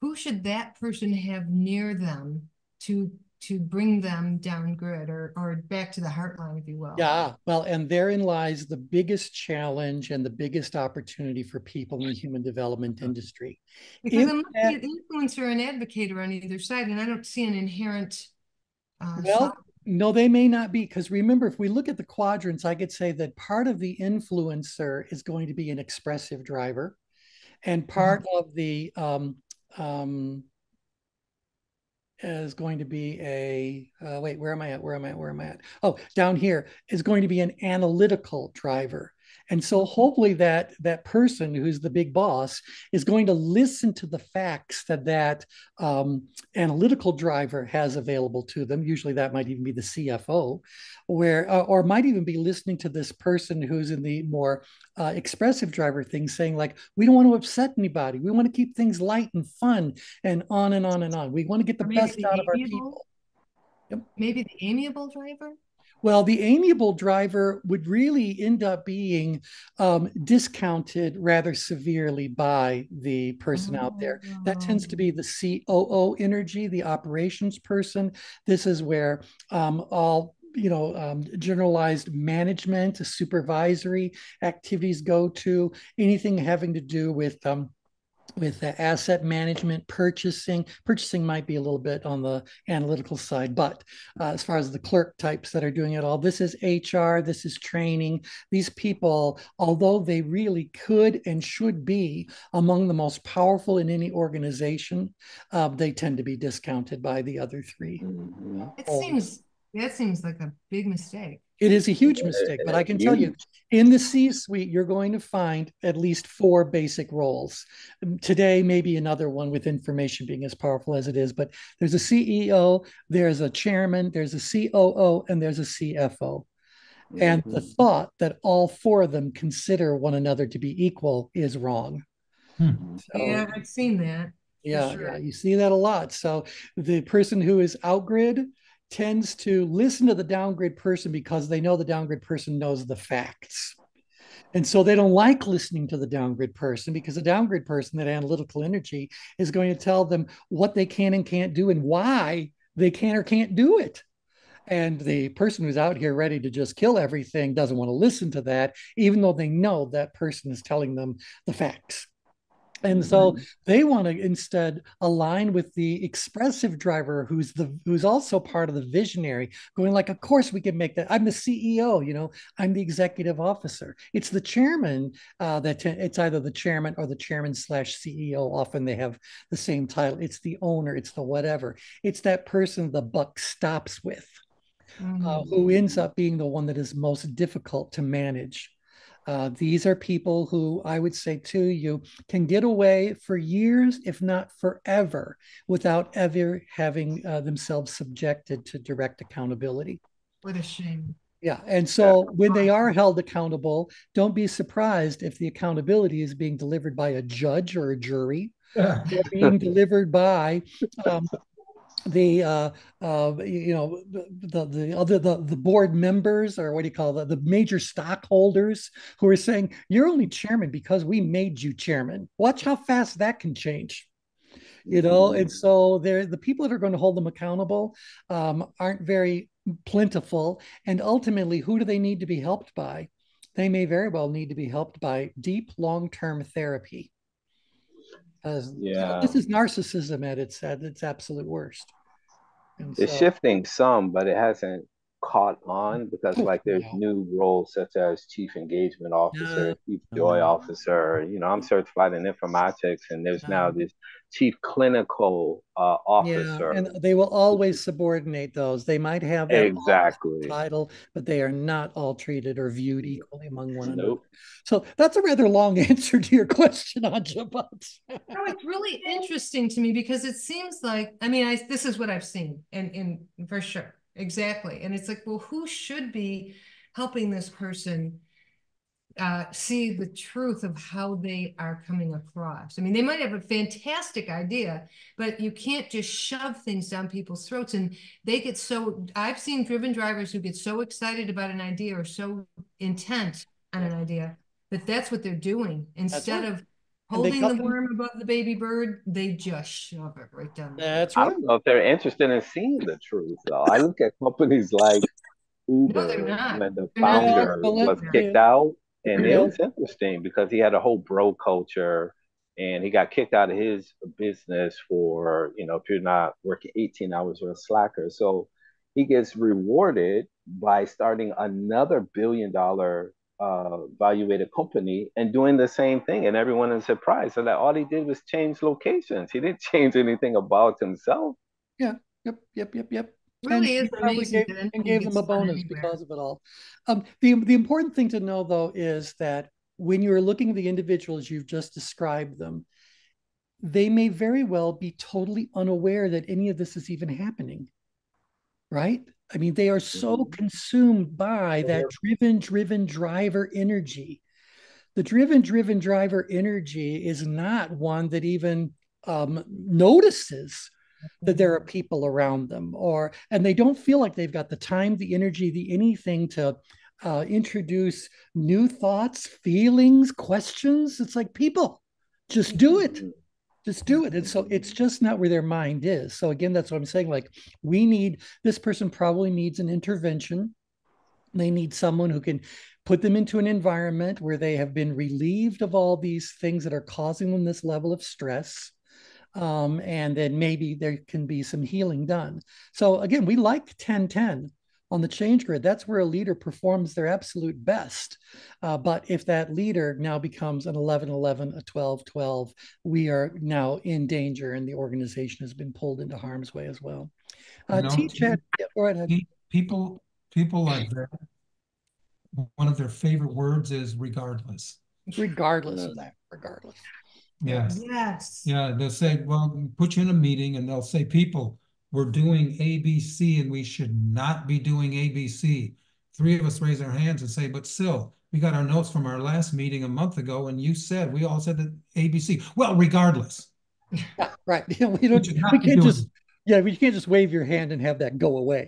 who should that person have near them to bring them down grid or back to the heartline, if you will? Yeah, well, and therein lies the biggest challenge and the biggest opportunity for people in the human development industry. Because there must be an influencer and advocator on either side, and I don't see an inherent well, no, they may not be, because remember, if we look at the quadrants, I could say that part of the influencer is going to be an expressive driver, and part of the is going to be a wait, where am I at? Oh, down here is going to be an analytical driver. And so hopefully that person who's the big boss is going to listen to the facts that analytical driver has available to them. Usually that might even be the CFO, or might even be listening to this person who's in the more expressive driver thing, saying like, we don't want to upset anybody. We want to keep things light and fun, and on and on and on. We want to get the best out of our people. Yep. Maybe the amiable driver? Well, the amiable driver would really end up being discounted rather severely by the person out there. That tends to be the COO energy, the operations person. This is where all generalized management, supervisory activities go to. Anything having to do with asset management, purchasing might be a little bit on the analytical side, but as far as the clerk types that are doing it all, this is HR, this is training. These people, although they really could and should be among the most powerful in any organization, they tend to be discounted by the other three. That seems like a big mistake. It is a huge mistake, but I can tell you, in the C-suite, you're going to find at least 4 basic roles. Today, maybe another one with information being as powerful as it is, but there's a CEO, there's a chairman, there's a COO, and there's a CFO. And the thought that all 4 of them consider one another to be equal is wrong. So, yeah, I've seen that. Yeah, sure. Yeah, you see that a lot. So the person who is outgrid tends to listen to the downgrade person because they know the downgrade person knows the facts. And so they don't like listening to the downgrade person, because the downgrade person, that analytical energy, is going to tell them what they can and can't do and why they can or can't do it. And the person who's out here ready to just kill everything doesn't want to listen to that, even though they know that person is telling them the facts. And so they want to instead align with the expressive driver who's also part of the visionary, going like, of course we can make that. I'm the CEO, I'm the executive officer. It's the chairman it's either the chairman or the chairman/CEO. Often they have the same title. It's the owner, it's the whatever. It's that person the buck stops with, who ends up being the one that is most difficult to manage. These are people who I would say to you can get away for years, if not forever, without ever having themselves subjected to direct accountability. What a shame. Yeah. And so when they are held accountable, don't be surprised if the accountability is being delivered by a judge or a jury, or being delivered by the the board members, or what do you call the major stockholders, who are saying you're only chairman because we made you chairman. Watch how fast that can change. And so the people that are going to hold them accountable aren't very plentiful. And ultimately, who do they need to be helped by? They may very well need to be helped by deep long-term therapy. This is narcissism at its absolute worst. And It's shifting some, but it hasn't caught on because there's new roles such as chief engagement officer, chief joy officer. I'm certified in informatics, and there's now this chief clinical officer. And they will always subordinate those. They might have that title, but they are not all treated or viewed equally among one another. So that's a rather long answer to your question on Jabats. No, it's really interesting to me because it seems like, this is what I've seen, and for sure. Exactly. And it's like, well, who should be helping this person see the truth of how they are coming across? They might have a fantastic idea, but you can't just shove things down people's throats. And they get I've seen driven drivers who get so excited about an idea or so intent on an idea that that's what they're doing. Instead of holding the worm above the baby bird, they just shove it right down. That's right. I don't know if they're interested in seeing the truth, though. I look at companies like Uber, when the founder was kicked out, and it was interesting because he had a whole bro culture, and he got kicked out of his business for, if you're not working 18 hours, you're a slacker. So he gets rewarded by starting another $1 billion valuated company and doing the same thing, and everyone is surprised. So that all he did was change locations. He didn't change anything about himself. Yep. Really is amazing. Gave them a bonus because of it all. The important thing to know, though, is that when you're looking at the individuals you've just described them, they may very well be totally unaware that any of this is even happening, right? They are so consumed by that driven driver energy. The driven driver energy is not one that even notices that there are people around them, and they don't feel like they've got the time, the energy, the anything to introduce new thoughts, feelings, questions. It's like, people, just do it. Just do it. And so it's just not where their mind is. So again, that's what I'm saying. Like, this person probably needs an intervention. They need someone who can put them into an environment where they have been relieved of all these things that are causing them this level of stress. And then maybe there can be some healing done. So again, we like 10-10 on the ChangeGrid. That's where a leader performs their absolute best. But if that leader now becomes an 11-11, a 12-12, we are now in danger, and the organization has been pulled into harm's way as well. T-Chat, go right ahead. People like that, one of their favorite words is regardless. Regardless of that, regardless. Yes. Yes. Yeah, they'll say, well, put you in a meeting, and they'll say, people, we're doing ABC, and we should not be doing ABC. 3 of us raise our hands and say, but still, we got our notes from our last meeting a month ago, and we all said that ABC. Well, regardless. Yeah, right. We can't just wave your hand and have that go away.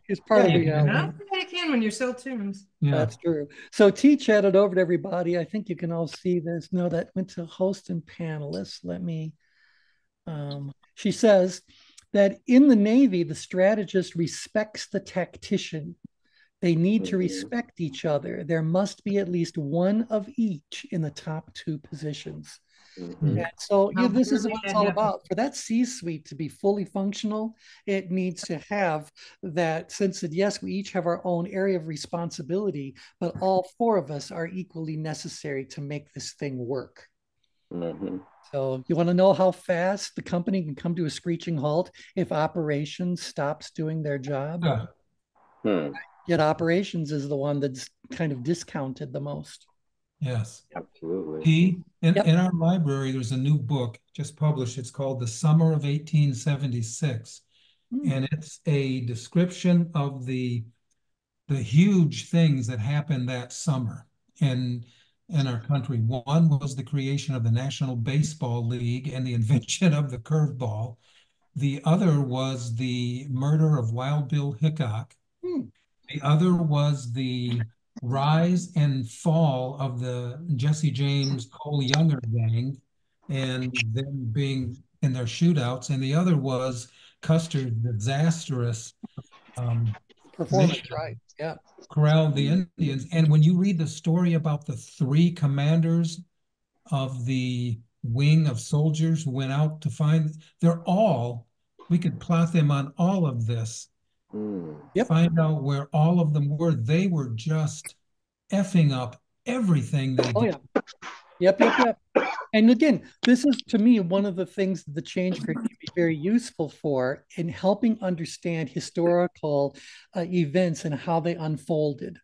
It's part of reality. You can when you're so tuned. Yeah. That's true. So T chatted over to everybody. I think you can all see this. No, that went to host and panelists. She says that in the Navy, the strategist respects the tactician. They need to respect each other. There must be at least one of each in the top 2 positions. Mhm. And so, How this is rarely what it's that all happens. about. For that C-suite to be fully functional, it needs to have that sense that, yes, we each have our own area of responsibility, but all four of us are equally necessary to make this thing work. Mhm. So you want to know how fast the company can come to a screeching halt if operations stops doing their job? Yeah. Hmm. Yet operations is the one that's kind of discounted the most. Yes. Absolutely. In Yep. our library, there's a new book just published. It's called The Summer of 1876. And it's a description of the huge things that happened that summer in our country. One was the creation of the National Baseball League and the invention of the curveball. The other was the murder of Wild Bill Hickok. Hmm. The other was the rise and fall of the Jesse James Cole Younger gang and them being in their shootouts. And the other was Custer's disastrous Performance, mission right? Yeah. corral the Indians. And when you read the story about the three commanders of the wing of soldiers who went out to find, we could plot them on all of this, Yep. find out where all of them were. They were just effing up everything they Oh, did. yeah. Yep. And again, this is to me one of the things that the ChangeGrid can be very useful for in helping understand historical events and how they unfolded.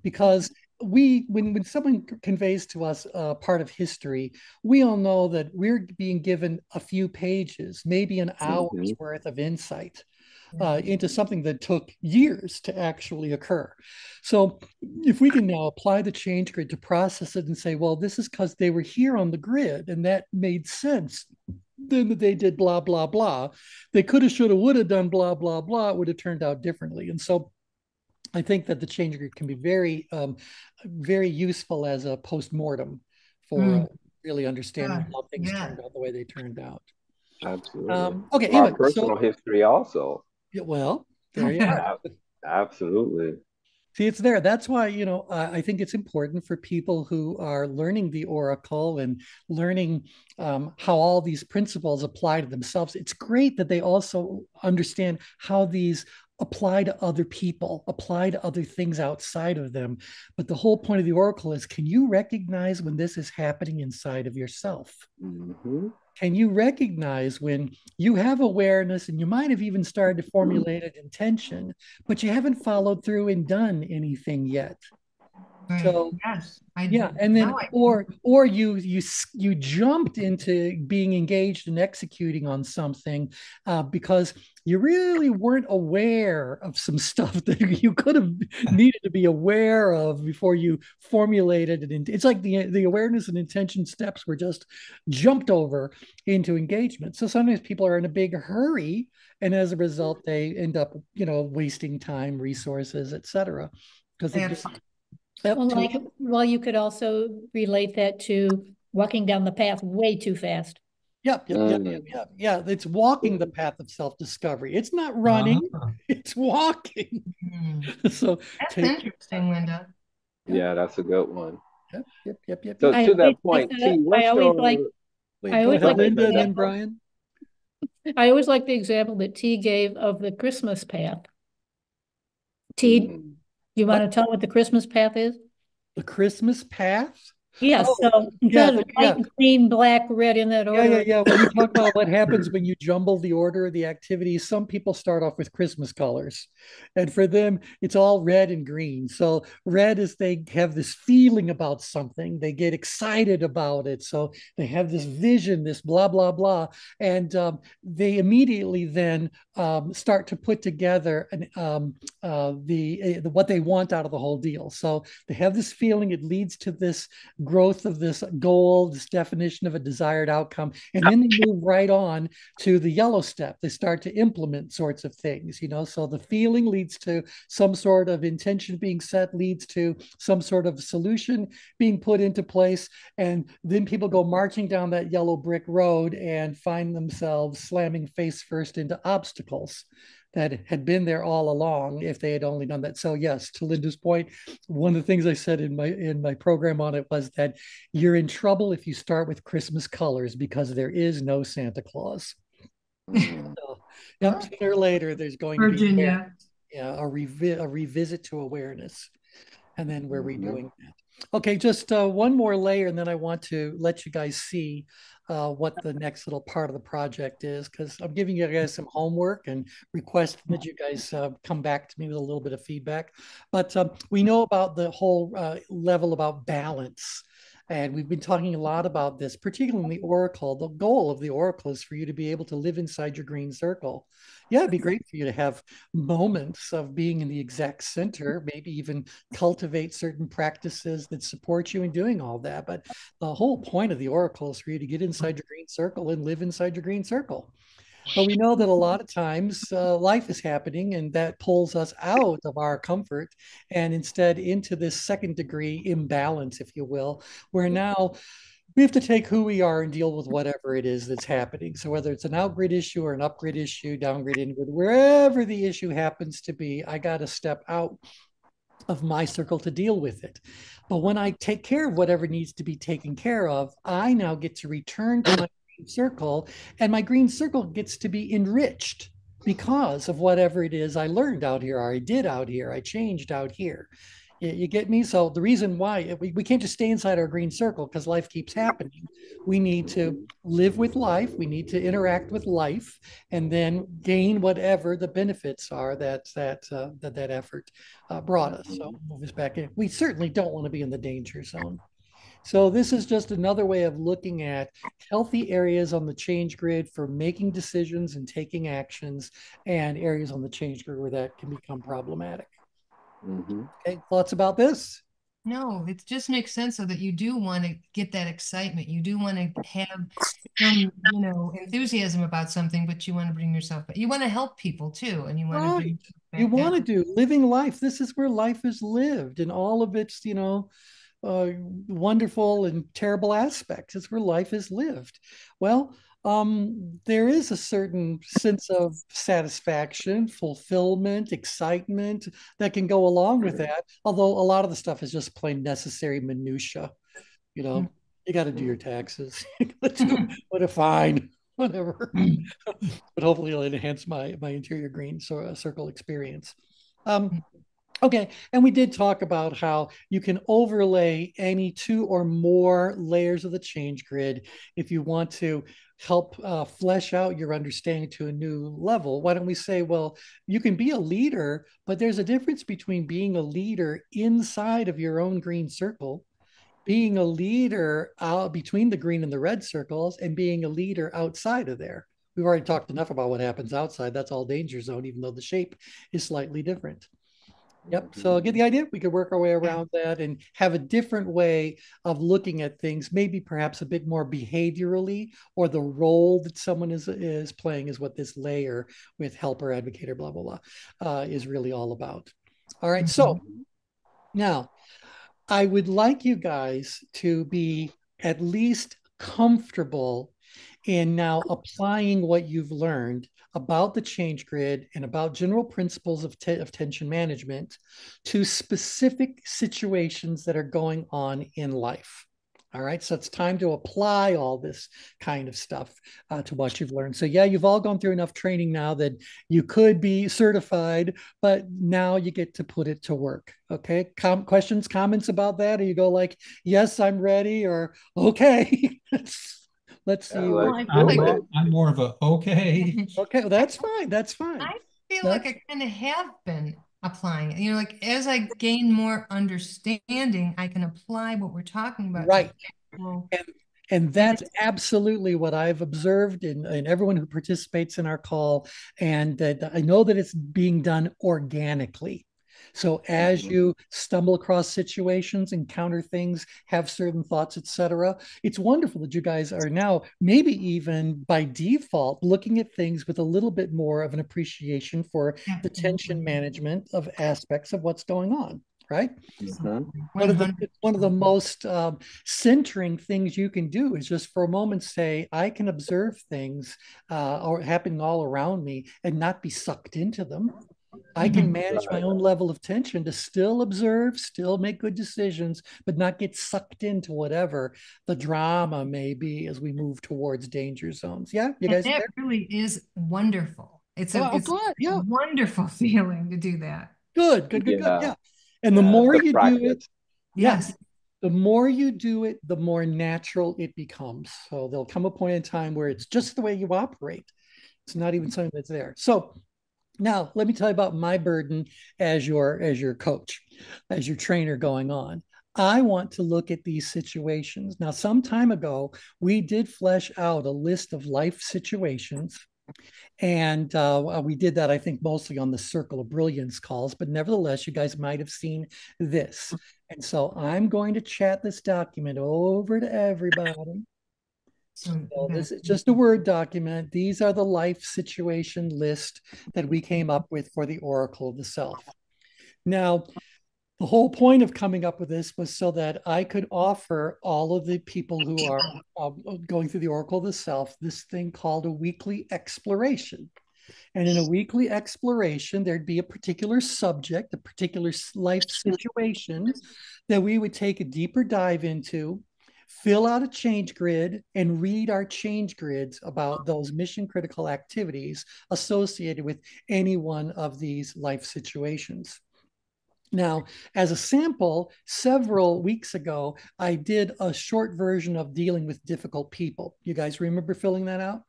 Because when someone conveys to us part of history, we all know that we're being given a few pages, maybe an hour's worth of insight into something that took years to actually occur. So if we can now apply the ChangeGrid to process it and say, well, this is because they were here on the grid and that made sense. Then they did blah, blah, blah. They could have, should have, would have done blah, blah, blah. It would have turned out differently. And so I think that the ChangeGrid can be very, very useful as a post-mortem for really understanding how things turned out the way they turned out. Absolutely. Okay, Our anyway, personal history also. well, there you are. Absolutely. See, it's there. That's why, I think it's important for people who are learning the Oracle and learning how all these principles apply to themselves. It's great that they also understand how these apply to other people, apply to other things outside of them. But the whole point of the Oracle is, can you recognize when this is happening inside of yourself? Mm-hmm. Can you recognize when you have awareness and you might have even started to formulate an intention, but you haven't followed through and done anything yet? Right. So Yes, yeah, and then or you jumped into being engaged and executing on something because you really weren't aware of some stuff that you could have needed to be aware of before you formulated it. It's like the awareness and intention steps were just jumped over into engagement. So sometimes people are in a big hurry, and as a result, they end up wasting time, resources, etc. Because they just Well, you could also relate that to walking down the path way too fast. Yep. Yeah, it's walking the path of self-discovery. It's not running, it's walking. So that's interesting, Linda. Yeah, that's a good one. Yep. So to that point, like T, what's I always your... like Wait, I go always ahead, like the Linda, and then example, Brian. I always like the example that T gave of the Christmas path. T, you want to tell what the Christmas path is? The Christmas path? Yes, Oh, so yeah, instead of white, green, black, red in that order. Yeah. When we talk about what happens when you jumble the order of the activities, some people start off with Christmas colors. And for them, it's all red and green. So red is they have this feeling about something. They get excited about it. So they have this vision, this blah, blah, blah. And they immediately then start to put together what they want out of the whole deal. So they have this feeling. It leads to this growth of this goal, this definition of a desired outcome, and then they move right on to the yellow step. They start to implement sorts of things, so the feeling leads to some sort of intention being set, leads to some sort of solution being put into place, and then people go marching down that yellow brick road and find themselves slamming face first into obstacles. that had been there all along if they had only done that. So yes, to Linda's point, one of the things I said in my program on it was that you're in trouble if you start with Christmas colors because there is no Santa Claus. So, yep, sooner or later there's going to be Virginia. a revisit to awareness, and then we're redoing that. Okay, just one more layer, and then I want to let you guys see what the next little part of the project is, because I'm giving you guys some homework and requesting that you guys come back to me with a little bit of feedback. But we know about the whole level about balance. And we've been talking a lot about this, particularly in the Oracle. The goal of the Oracle is for you to be able to live inside your green circle. Yeah, it'd be great for you to have moments of being in the exact center, maybe even cultivate certain practices that support you in doing all that. But the whole point of the Oracle is for you to get inside your green circle and live inside your green circle. But we know that a lot of times life is happening and that pulls us out of our comfort and instead into this second degree imbalance, if you will, where now we have to take who we are and deal with whatever it is that's happening. So whether it's an outgrid issue or an upgrid issue, downgrid, ingrid, wherever the issue happens to be, I got to step out of my circle to deal with it. But when I take care of whatever needs to be taken care of, I now get to return to my green circle, and my green circle gets to be enriched because of whatever it is I learned out here, or I did out here, I changed out here. You get me? So the reason why we can't just stay inside our green circle because life keeps happening. We need to live with life. We need to interact with life, and then gain whatever the benefits are that effort brought us. So move us back in. We certainly don't want to be in the danger zone. So this is just another way of looking at healthy areas on the change grid for making decisions and taking actions, and areas on the change grid where that can become problematic. Okay, thoughts about this? No, it just makes sense so that you do want to get that excitement. You do want to have some, enthusiasm about something, but you want to bring yourself back. You want to help people too, and you want to bring you want to do living life. This is where life is lived and all of its, wonderful and terrible aspects. It's where life is lived. Well, there is a certain sense of satisfaction, fulfillment, excitement that can go along with that. Although a lot of the stuff is just plain necessary minutia. You got to do your taxes. What a fine, whatever. But hopefully it'll enhance my interior green circle experience. Okay, and we did talk about how you can overlay any 2 or more layers of the change grid if you want to help flesh out your understanding to a new level. Why don't we say, well, you can be a leader, but there's a difference between being a leader inside of your own green circle, being a leader out between the green and the red circles, and being a leader outside of there. We've already talked enough about what happens outside. That's all danger zone, even though the shape is slightly different. Yep. So get the idea. We could work our way around that and have a different way of looking at things, maybe perhaps a bit more behaviorally, or the role that someone is playing is what this layer with helper, advocator, blah, blah, blah, is really all about. All right. So now I would like you guys to be at least comfortable in now applying what you've learned about the change grid and about general principles of tension management to specific situations that are going on in life. All right, so it's time to apply all this kind of stuff to what you've learned. So yeah, you've all gone through enough training now that you could be certified, but now you get to put it to work. Okay, questions, comments about that? Or you go like, yes, I'm ready, or okay. Let's see. I'm more of a okay. Okay, well, that's fine. That's fine. I feel like I kind of have been applying it. Like as I gain more understanding, I can apply what we're talking about. Right. And that's absolutely what I've observed in everyone who participates in our call. And that I know that it's being done organically. So as you stumble across situations, encounter things, have certain thoughts, etc., it's wonderful that you guys are now maybe even by default looking at things with a little bit more of an appreciation for the tension management of aspects of what's going on. right? Mhm. It's one of the most centering things you can do is just for a moment say, I can observe things or happening all around me and not be sucked into them. I can manage my own level of tension to still observe, still make good decisions, but not get sucked into whatever the drama may be as we move towards danger zones. Yeah, you guys that there? really is wonderful. It's a Oh, good. Yeah. wonderful feeling to do that. Good, good, good, good. Yeah. Yeah. And the Yeah, more it's a you do it, practice. yeah, Yes. the more you do it, the more natural it becomes. So there'll come a point in time where it's just the way you operate. It's not even something that's there. So now let me tell you about my burden as your coach, as your trainer going on. I want to look at these situations. Now, some time ago, we did flesh out a list of life situations. And we did that, I think, mostly on the Circle of Brilliance calls, but nevertheless, you guys might have seen this. And so I'm going to chat this document over to everybody. So So this is just a Word document. These are the life situation list that we came up with for the Oracle of the Self. Now, the whole point of coming up with this was so that I could offer all of the people who are going through the Oracle of the Self this thing called a weekly exploration. And in a weekly exploration, there'd be a particular subject, a particular life situation that we would take a deeper dive into, fill out a change grid, and read our change grids about those mission critical activities associated with any one of these life situations. Now, as a sample, several weeks ago, I did a short version of dealing with difficult people. You guys remember filling that out?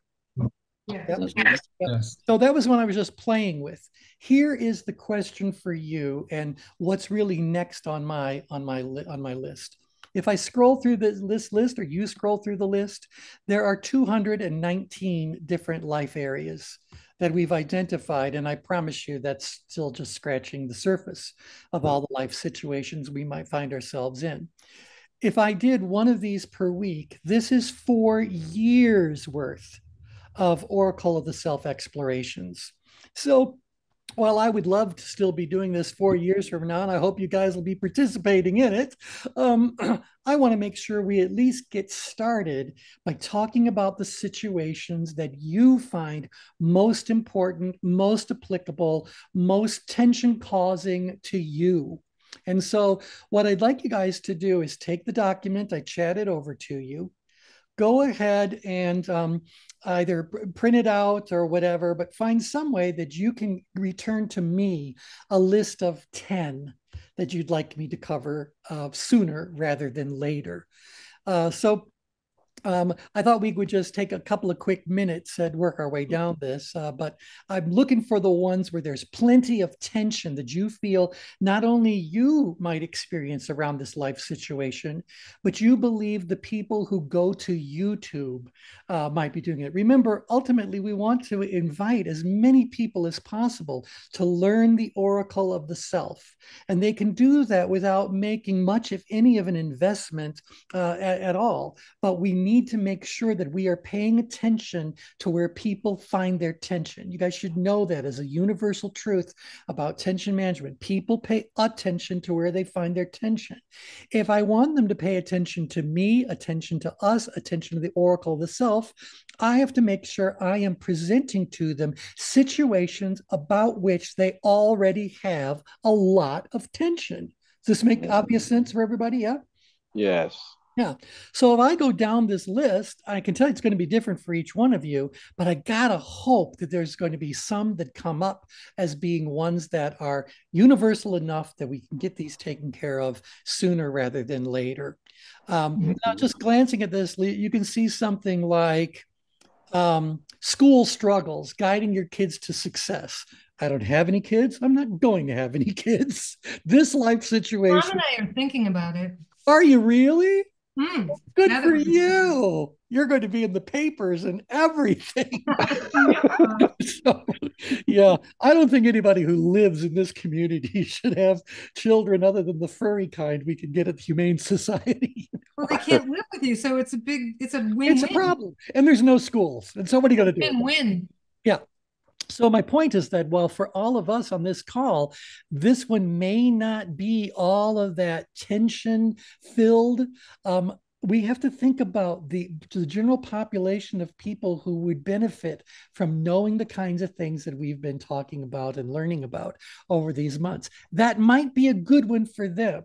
yeah. Yep. Yes. So that was when I was just playing with. Here is the question for you, and what's really next on my list. If I scroll through this list, or you scroll through the list, there are 219 different life areas that we've identified, and I promise you that's still just scratching the surface of all the life situations we might find ourselves in. If I did one of these per week, this is 4 years worth of Oracle of the Self explorations. So while I would love to still be doing this 4 years from now, and I hope you guys will be participating in it, I want to make sure we at least get started by talking about the situations that you find most important, most applicable, most tension causing to you. And so, what I'd like you guys to do is take the document I chatted over to you, go ahead and either print it out or whatever, but find some way that you can return to me a list of 10 that you'd like me to cover sooner rather than later. I thought we would just take a couple of quick minutes and work our way down this, but I'm looking for the ones where there's plenty of tension that you feel not only you might experience around this life situation, but you believe the people who go to YouTube might be doing it. Remember, ultimately, we want to invite as many people as possible to learn the oracle of the self. And they can do that without making much, if any, of an investment at all. But we need to make sure that we are paying attention to where people find their tension. You guys should know that as a universal truth about tension management. People pay attention to where they find their tension. If I want them to pay attention to me, attention to us, attention to the oracle of the self, I have to make sure I am presenting to them situations about which they already have a lot of tension. Does this make obvious sense for everybody? Yeah? Yes. Yeah. So if I go down this list, I can tell you it's going to be different for each one of you, but I got to hope that there's going to be some that come up as being ones that are universal enough that we can get these taken care of sooner rather than later. Now, just glancing at this, you can see something like school struggles, guiding your kids to success. I don't have any kids. I'm not going to have any kids. This life Tom situation. and I are thinking about it. Are you really? Good Now for that you. You're going to be in the papers and everything. So, yeah, I don't think anybody who lives in this community should have children other than the furry kind we can get at the Humane Society. Well, they can't live with you, so it's a win-win. It's a problem. And there's no schools. And so what are you going to do? Win-win. Yeah. So my point is that while for all of us on this call, this one may not be all of that tension filled. We have to think about the general population of people who would benefit from knowing the kinds of things that we've been talking about and learning about over these months. That might be a good one for them.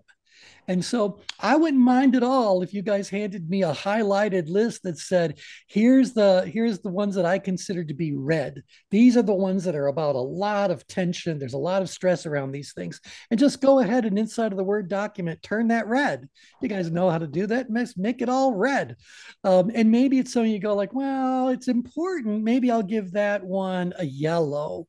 And so I wouldn't mind at all if you guys handed me a highlighted list that said, here's the ones that I consider to be red. These are the ones that are about a lot of tension. There's a lot of stress around these things. And just go ahead and inside of the Word document, turn that red. You guys know how to do that. Make it all red. And maybe it's something you go like, well, it's important. Maybe I'll give that one a yellow,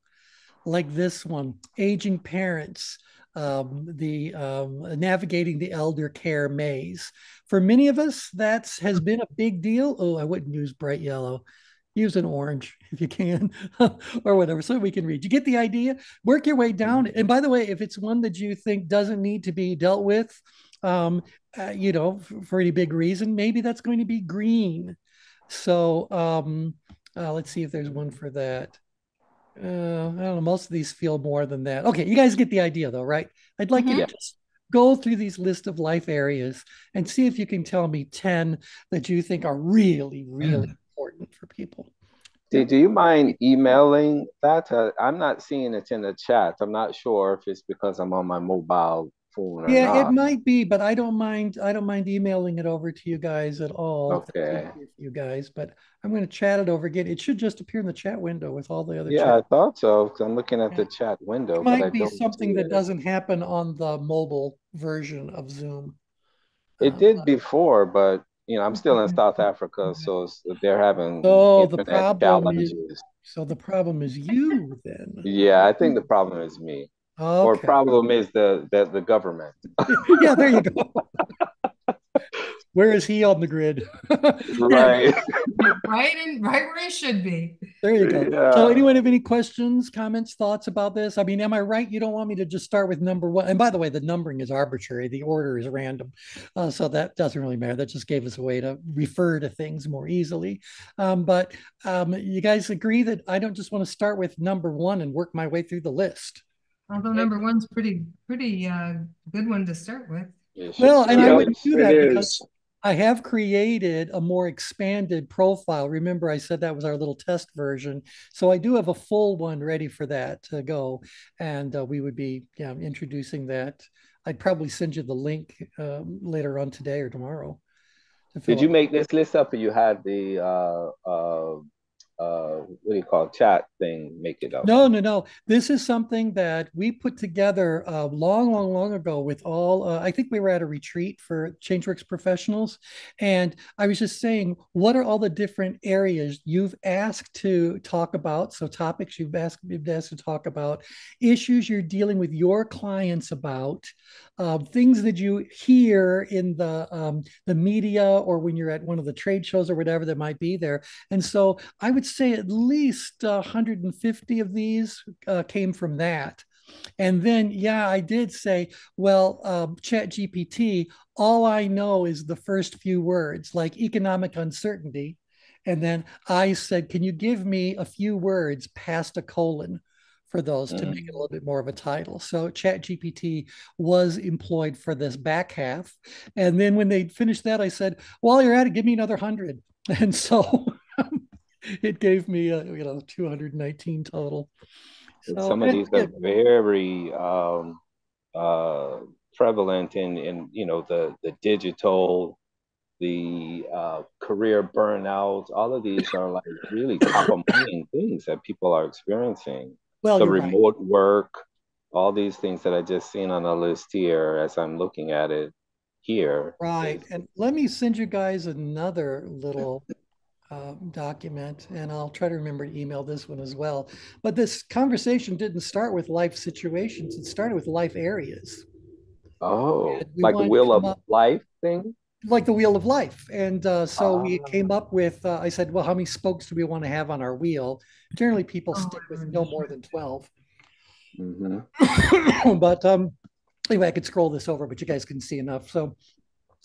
like this one, aging parents, the navigating the elder care maze. For many of us, that's has been a big deal. Oh, I wouldn't use bright yellow. Use an orange if you can, or whatever, so we can read. You get the idea? Work your way down. And by the way, if it's one that you think doesn't need to be dealt with, for any big reason, maybe that's going to be green. So let's see if there's one for that. I don't know. Most of these feel more than that. Okay, you guys get the idea, though, right? I'd like you to just go through these list of life areas and see if you can tell me 10 that you think are really, really important for people. Do you mind emailing that? I'm not seeing it in the chat. I'm not sure if it's because I'm on my mobile phone or Yeah, it not. might be, but I don't mind. I don't mind emailing it over to you guys at all. If that's Okay. easier for you guys, but I'm going to chat it over again. It should just appear in the chat window with all the other Yeah, chat. I thought so because I'm looking at Yeah. the chat window, It but I might be don't see something that it. doesn't happen on the mobile version of Zoom. It did before, but I'm still in South Africa, so they're having So the internet problem is, challenges. you then. Yeah, I think the problem is me, or Okay. problem is the government. Yeah, there you go. Where is he on the grid? Right. Right where it should be. There you go. So Yeah. anyone have any questions, comments, thoughts about this? I mean, am I right? You don't want me to just start with number one. And by the way, the numbering is arbitrary. The order is random. So that doesn't really matter. That just gave us a way to refer to things more easily. But you guys agree that I don't just want to start with number one and work my way through the list. Although number one's pretty good one to start with. Well, and I Yep, wouldn't do it that because is. I have created a more expanded profile. Remember, I said that was our little test version. So I do have a full one ready for that to go. And we would be introducing that. I'd probably send you the link later on today or tomorrow to fill Did you out. make this list up or you had the what do you call it, chat thing make it up? No. This is something that we put together long ago with all, I think we were at a retreat for ChangeWorks professionals. And I was just saying, what are all the different areas you've asked to talk about? So topics you've asked to talk about, issues you're dealing with your clients about, things that you hear in the media or when you're at one of the trade shows or whatever that might be there. And so I would say at least 150 of these came from that. And then, yeah, I did say, well, Chat GPT, all I know is the first few words, like economic uncertainty. And then I said, can you give me a few words past a colon for those to make it a little bit more of a title? So Chat GPT was employed for this back half. And then when they finished that, I said, while you're at it, give me another 100. And so it gave me 219 total. So Some of these are very prevalent in the digital, the career burnout. All of these are like really top of mind things that people are experiencing. Well, The you're right. remote work, all these things that I just seen on the list here as I'm looking at it here. Right. And let me send you guys another little document, and I'll try to remember to email this one as well. But this conversation didn't start with life situations, it started with life areas. Oh, And we like the wanted to wheel come of up life thing? like the wheel of life. And so we Ah, came up with, I said, well, how many spokes do we want to have on our wheel? Generally, people stick with no more than 12. But anyway, I could scroll this over, but you guys can see enough. So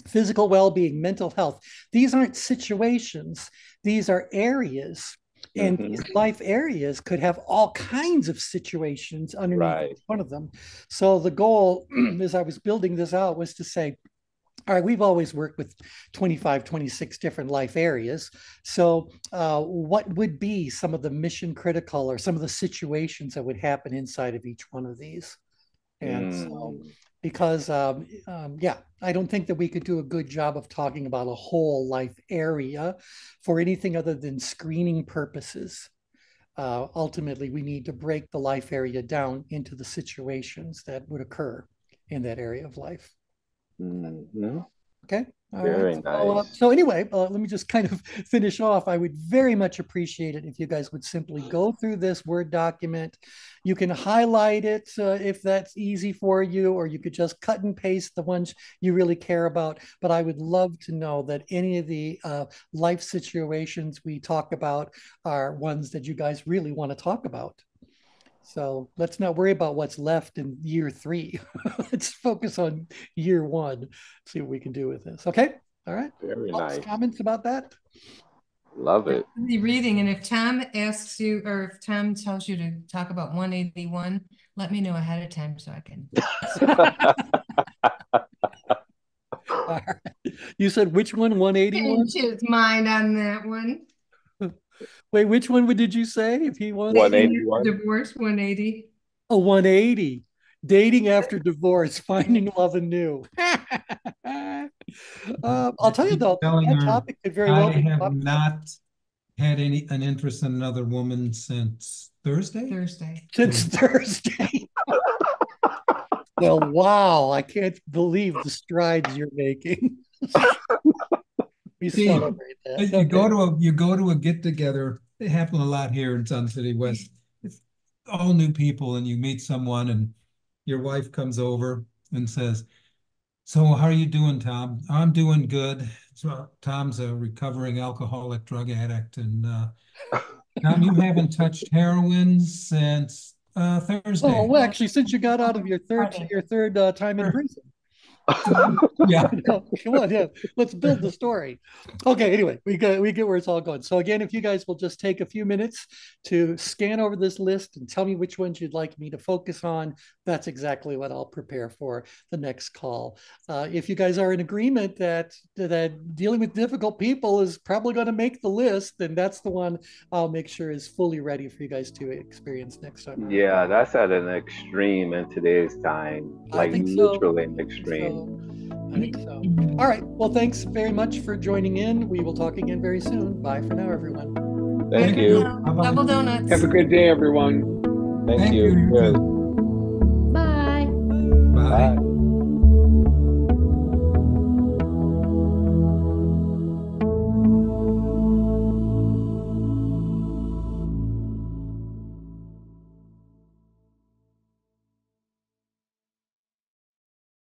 physical well-being, mental health, these aren't situations, these are areas And these life areas could have all kinds of situations underneath each one of them. So the goal, as I was building this out, was to say, all right, we've always worked with 25, 26 different life areas. So what would be some of the mission critical or some of the situations that would happen inside of each one of these? And so, because yeah, I don't think that we could do a good job of talking about a whole life area for anything other than screening purposes. Ultimately, we need to break the life area down into the situations that would occur in that area of life. Okay. All Very right. nice. So anyway, let me just kind of finish off. I would very much appreciate it if you guys would simply go through this Word document. You can highlight it if that's easy for you, or you could just cut and paste the ones you really care about. But I would love to know that any of the life situations we talk about are ones that you guys really want to talk about. So let's not worry about what's left in year 3. Let's focus on year 1, see what we can do with this. Okay. All right. Very Thoughts, nice. comments about that? Love it. The reading, and if Tom asks you, or if Tom tells you to talk about 181, let me know ahead of time so I can. All right. You said which one? 181? Change his mind on that one. Wait, which one did you say? If he wants 181. Divorce 180. a 180, dating after divorce, finding love anew. I'll tell you though, that topic could very well be. I have not had an interest in another woman since Thursday. Since Thursday. Well, wow! I can't believe the strides you're making. We celebrate that. You go to a get together. They happen a lot here in Sun City West. It's all new people, and you meet someone, and your wife comes over and says, "So, how are you doing, Tom?" "I'm doing good." So Tom's a recovering alcoholic drug addict, and Tom, you haven't touched heroin since Thursday. Oh, well, actually, since you got out of your third time in prison. Yeah. Come on, yeah. Let's build the story. Okay, anyway, we get where it's all going. So again, if you guys will just take a few minutes to scan over this list and tell me which ones you'd like me to focus on, that's exactly what I'll prepare for the next call. If you guys are in agreement that dealing with difficult people is probably going to make the list, then that's the one I'll make sure is fully ready for you guys to experience next time. Yeah, that's at an extreme in today's time. Like literally an extreme. I think so. All right. Well, thanks very much for joining in. We will talk again very soon. Bye for now, everyone. Thank you. Double donuts. Have a good day, everyone. Thank you. Bye. Bye. Bye.